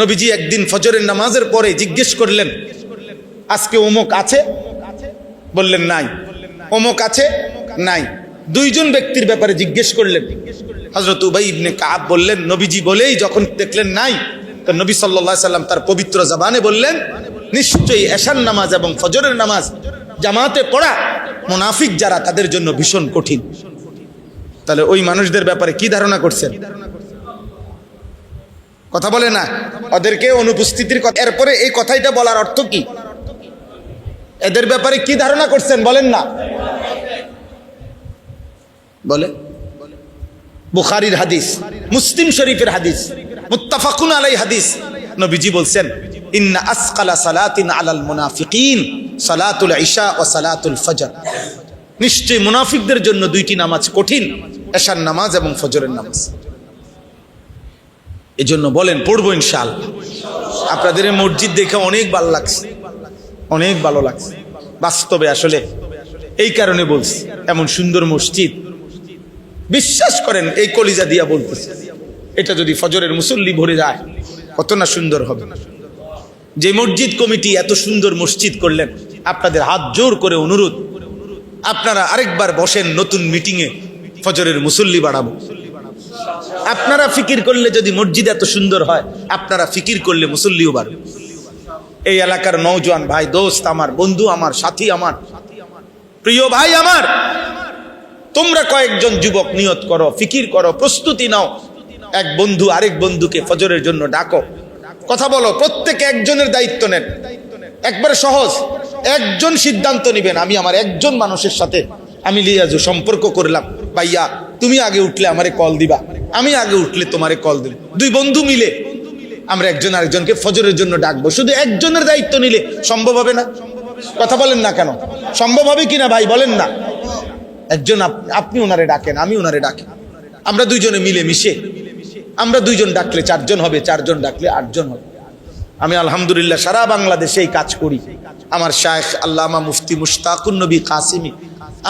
নবীজি একদিন ফজরের নামাজের পরে জিজ্ঞেস করলেন, আজকে অমুক আছে? বললেন নাই। অমুক আছে? নাই। 2 জন ব্যক্তির ব্যাপারে জিজ্ঞেস করলেন। হযরত উবাই ইবনে কাব বললেন, নবীজি বলেই যখন দেখলেন নাই, তো নবী সাল্লাল্লাহু আলাইহি সাল্লাম তার পবিত্র জবানে বললেন, নিশ্চয়ই এশার নামাজ এবং ফজরের নামাজ জামাতে পড়া মুনাফিক যারা তাদের জন্য ভীষণ কঠিন। তাহলে ওই মানুষদের ব্যাপারে কি ধারণা করছেন? কথা বলে না, ওদেরকে অনুপস্থিতির কথা। এরপরে এই কথাইটা বলার অর্থ কি? এদের ব্যাপারে কি ধারণা করছেন বলেন না? বলে বুখারীর হাদিস, মুসলিম শরীফের হাদিস, মুত্তাফাকুন আলাই হাদিস। নবীজি বলছেন, ইন্না আসকালা সালাতিন আলাল মুনাফিকিন সালাতুল ইশা ওয়া সালাতুল ফজর। নিশ্চয়ই মুনাফিকদের জন্য দুইটি নামাজ কঠিন, এশার নামাজ এবং ফজরের নামাজ। এজন্য বলেন পড়বো ইনশাআল্লাহ। আপনাদের এই মসজিদ দেখে অনেক ভালো লাগছে, অনেক ভালো লাগছে বাস্তবে। আসলে এই কারণে বলছি, এমন সুন্দর মসজিদ, বিশ্বাস করেন এই কলিজা দিয়া বলতেছে, এটা যদি ফজরের মুসল্লি ভরে যায় কত না সুন্দর হবে। যে মসজিদ কমিটি এত সুন্দর মসজিদ করলেন, আপনাদের হাত জোর করে অনুরোধ, আপনারা আরেকবার বসেন নতুন মিটিংয়ে, ফজরের মুসল্লি বাড়াবো। আপনারা ফিকির করলে যদি মসজিদ এত সুন্দর হয়, আপনারা ফিকির করলে মুসল্লিও বাড়বে। এই এলাকার নওজোয়ান ভাই, দোস্ত আমার, বন্ধু আমার, সাথী আমার, প্রিয় ভাই আমার, তোমরা কয়েকজন যুবক নিয়ত করো, ফিকির করো, প্রস্তুতি নাও। এক বন্ধু আরেক বন্ধুকে ফজরের জন্য ডাকো, কথা বলো, প্রত্যেকে একজনের দায়িত্ব নেন। একবারে সহজ, একজন সিদ্ধান্ত নিবেন, আমি আমার একজন মানুষের সাথে আমি লিয়াজু সম্পর্ক করলাম, ভাইয়া তুমি আগে উঠলে আমারে কল দিবা, আমি আগে উঠলে তোমারে কল দেব। দুই বন্ধু মিলে আমরা একজন আরেকজনকে ফজরের জন্য ডাকবো। শুধু একজনের দায়িত্ব নিলে সম্ভব হবে না? কথা বলেন না কেন? সম্ভব হবে কিনা ভাই বলেন না? একজন আপনি ওনারে ডাকেন, আমি ওনারে ডাকি, আমরা দুইজনে মিলে মিশে, আমরা দুইজন ডাকলে চারজন হবে, চারজন ডাকলে আটজন হবে। আমি আলহামদুলিল্লাহ সারা বাংলাদেশে এই কাজ করি। আমার শায়েখ আল্লামা মুফতি মুশতাকুন নবী কাসিমি,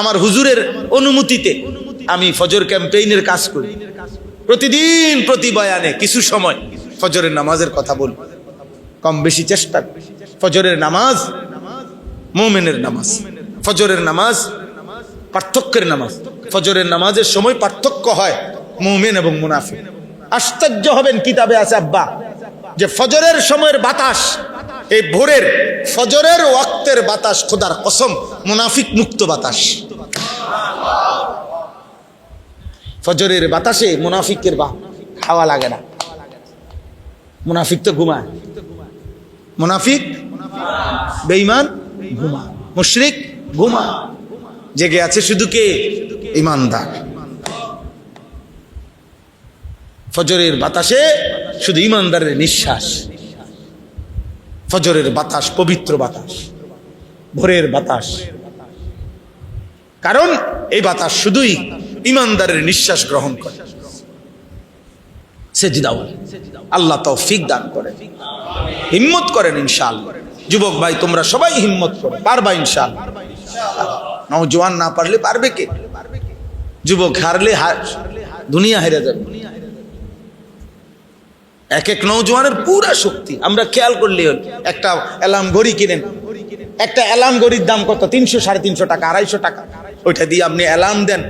আমার হুজুরের অনুমতিতে আমি ফজর ক্যাম্পেইনের কাজ করি। প্রতিদিন প্রতি বয়ানে কিছু সময় ফজরের নামাজের কথা বলি, কম বেশি চেষ্টা। ফজরের নামাজ মুমিনের নামাজ, ফজরের নামাজ পার্থক্যের নামাজ। ফজরের নামাজের সময় পার্থক্য হয় মুমিন এবং মুনাফিক। আশ্চর্য হবেন, কিতাবে আছে আব্বা, যে ফজরের সময়ের বাতাস, এই ভোরের ফজরের ওয়াক্তের বাতাস খোদার কসম মুনাফিক মুক্ত বাতাস। ফজরের বাতাসে মুনাফিকের খাওয়া লাগে না। মুনাফিক তো ঘুমায়, মুনাফিক বেঈমান ঘুমায়, মুশরিক ঘুমায়, জেগে আছে শুধু কে? ঈমানদার। ফজরের বাতাসে শুধু ঈমানদারের নিঃশ্বাস। ফজরের বাতাস পবিত্র বাতাস, ভোরের বাতাস, কারণ এই বাতাস শুধুই ঈমানদারের নিঃশ্বাস গ্রহণ করে। সেজদা আল্লাহ তৌফিক দান করেন, হিম্মত করেন ইনশাআল্লাহ। যুবক ভাই তোমরা সবাই হিম্মত করো, পারবা ইনশাআল্লাহ। নওজোয়ান না পারলে পারবে কে? যুবক হারলে দুনিয়া হেরে যাবে। এক এক নওজোয়ানের পুরা শক্তি আমরা খেয়াল করলে হল। একটা অ্যালার্ম ঘড়ি কিনেন, একটা অ্যালার্ম ঘড়ির দাম কত? 300, 350 টাকা, 250 টাকা। ওইটা দিয়ে আপনি অ্যালার্ম দেন।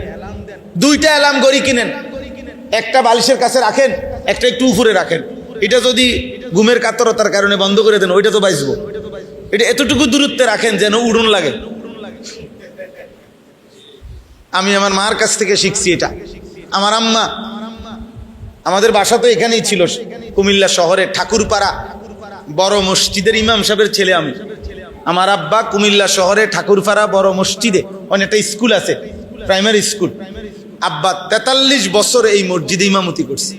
দুইটা অ্যালার্ম ঘড়ি কিনেন, একটা বালিশের কাছে রাখেন, একটা একটু উপরে রাখেন। এটা যদি ঘুমের কাতরতার কারণে বন্ধ করে দেন, ওইটা তো বাঁচবো। এটা এতটুকু দূরত্বে রাখেন যেন উড়ন লাগে। আমি আমার মার কাছ থেকে শিখছি এটা। আমার আম্মা, আমাদের বাসা তো এখানেই ছিল, কুমিল্লা শহরে ঠাকুরপাড়া বড় মসজিদের ইমাম সাহেবের ছেলে আমি। আমার আব্বা কুমিল্লা শহরে ঠাকুরপাড়া বড় মসজিদে অনেকটা স্কুল আছে, প্রাইমারি স্কুল। আব্বা 43 বছর এই মসজিদে ইমামতি করছে,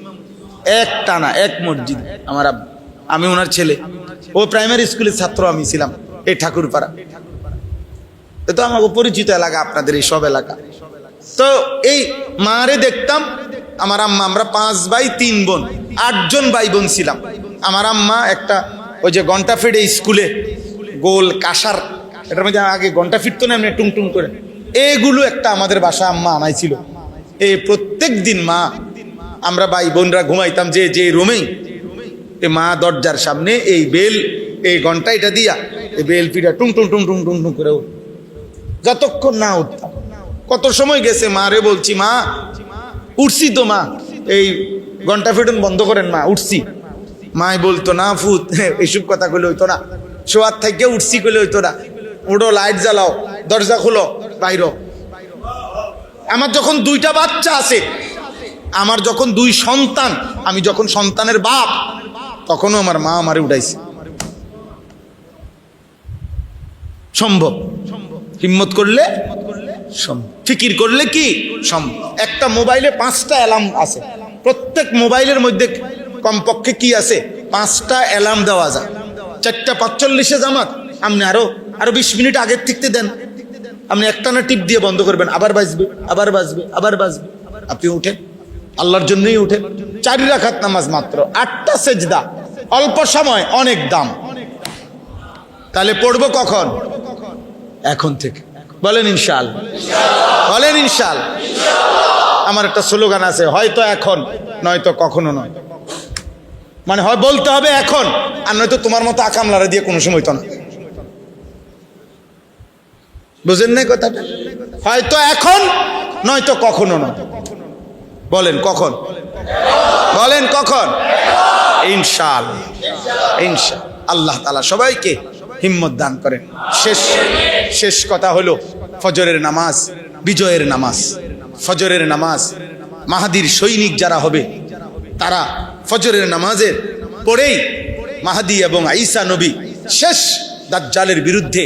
এক টানা এক মসজিদ। আমার আব্বা, আমি ওনার ছেলে, ও প্রাইমারি স্কুলের ছাত্র, আমি ছিলাম এই ঠাকুরপাড়া। তো আমাকে পরিচিত এলাকা আপনাদের এই সব এলাকা। তো এই মারে দেখতাম, আমার আম্মা, আমরা 5 ভাই 3 বোন, 8 জন ভাই বোন ছিলাম। আমার আম্মা একটা ওই যে ঘন্টা ফিটে স্কুলে গোল কাঁসার, এটার মধ্যে আগে ঘন্টা ফিরতো না এমনি টুং টুং করে, এগুলো একটা আমাদের বাসা আম্মা আনাইছিল। এই প্রত্যেক দিন মা, আমরা ভাই বোনরা ঘুমাইতাম যে রুমেই, এই মা দরজার সামনে এই বেল, এই ঘন্টা এটা দিয়া এই বেল পিঠা টুং টুং টুং টুং টুং টুং করে যতক্ষণ না উঠতাম। কত সময় গেছে, মা রে বলছি, মা উঠছি তো মা, এই ঘন্টা ফিটুন বন্ধ করেন মা, উঠছি। মাই বলতো না ফুত, এইসব কথা কইলে হইতো না, শোয়ার থেকে উঠছি কইলে হইতো না, উঠো লাইট জ্বালাও, দরজা খুলো, বাইর। আমার যখন 2টা বাচ্চা আছে, আমার যখন 2 সন্তান, আমি যখন সন্তানের বাপ, তখনও আমার মা আমারে উঠাইছে। সম্ভব, হিম্মত করলে সম্ভব, ফিকির করলে কি সম্ভব। একটা মোবাইলে 5টা অ্যালার্ম আছে, প্রত্যেক মোবাইলের মধ্যে কমপক্ষে কি আছে, 5টা অ্যালার্ম দেওয়া যায়। 4:45 জামাত, আপনি আরো 20 মিনিট আগের থেকে দেন, আপনি একটানা টিপ দিয়ে বন্ধ করবেন, আবার বাজবে, আবার বাজবে, আবার বাজবে, আপনি উঠেন, আল্লাহর জন্যই উঠেন। 4 রাকাত নামাজ মাত্র, 8টা সেজদা, অল্প সময়, অনেক দাম। তাহলে পড়বো কখন? এখন থেকে। বলেন ইনশাআল্লাহ, বলেন ইনশাআল্লাহ। আমার একটা স্লোগান আছে, হয়তো এখন নয়তো কখনো নয়। মানে হয় বলতে হবে এখন, আর নয়তো তোমার মতো আকামলারা দিয়ে কোনো সময় তো না। বুঝেন নাই কথাটা? হয়তো এখন নয়তো কখনো নয়। বলেন কখন? বলেন কখন? ইনশাআল্লাহ, ইনশাআল্লাহ। আল্লাহ তাআলা সবাইকে হিম্মত দান করেন। শেষ কথা হলো, ফজরের নামাজ বিজয়ের নামাজ। ফজরের নামাজ, মাহাদির সৈনিক যারা হবে তারা ফজরের নামাজের পরেই মাহাদি এবং ঈসা নবী শেষ দাজ্জালের বিরুদ্ধে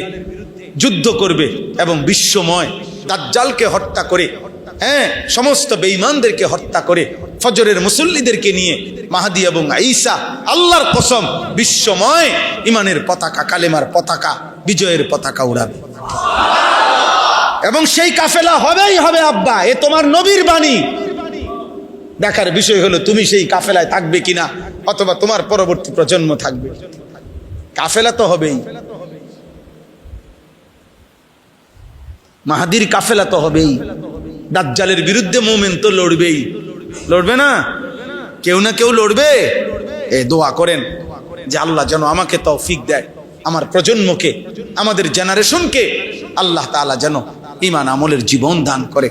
যুদ্ধ করবে এবং বিশ্বময় দাজ্জালকে হত্যা করে, সমস্ত বেঈমানদেরকে হত্যা করে ফজরের মুসল্লিদেরকে নিয়ে মাহাদি এবং ঈসা, আল্লাহর কসম, বিশ্বময় ইমানের পতাকা, কালেমার পতাকা, বিজয়ের পতাকা উড়াবে। এবং সেই কাফেলা হবেই হবে আব্বা, এ তোমার নবীর বাণী। দেখার বিষয় হলো তুমি সেই কাফেলায় থাকবে কিনা, অথবা তোমার পরবর্তী প্রজন্ম থাকবে। কাফেলা তো হবেই, মাহাদির কাফেলা তো হবেই। দাজ্জালের বিরুদ্ধে মুমিন তো লড়বেই, লড়বে না? কেউ না কেউ লড়বে। দোয়া করেন যে আল্লাহ যেন আমাকে তৌফিক দেয়, আমার প্রজন্মকে, আমাদের জেনারেশনকে আল্লাহ তাআলা যেন ঈমান আমলের জীবন দান করে।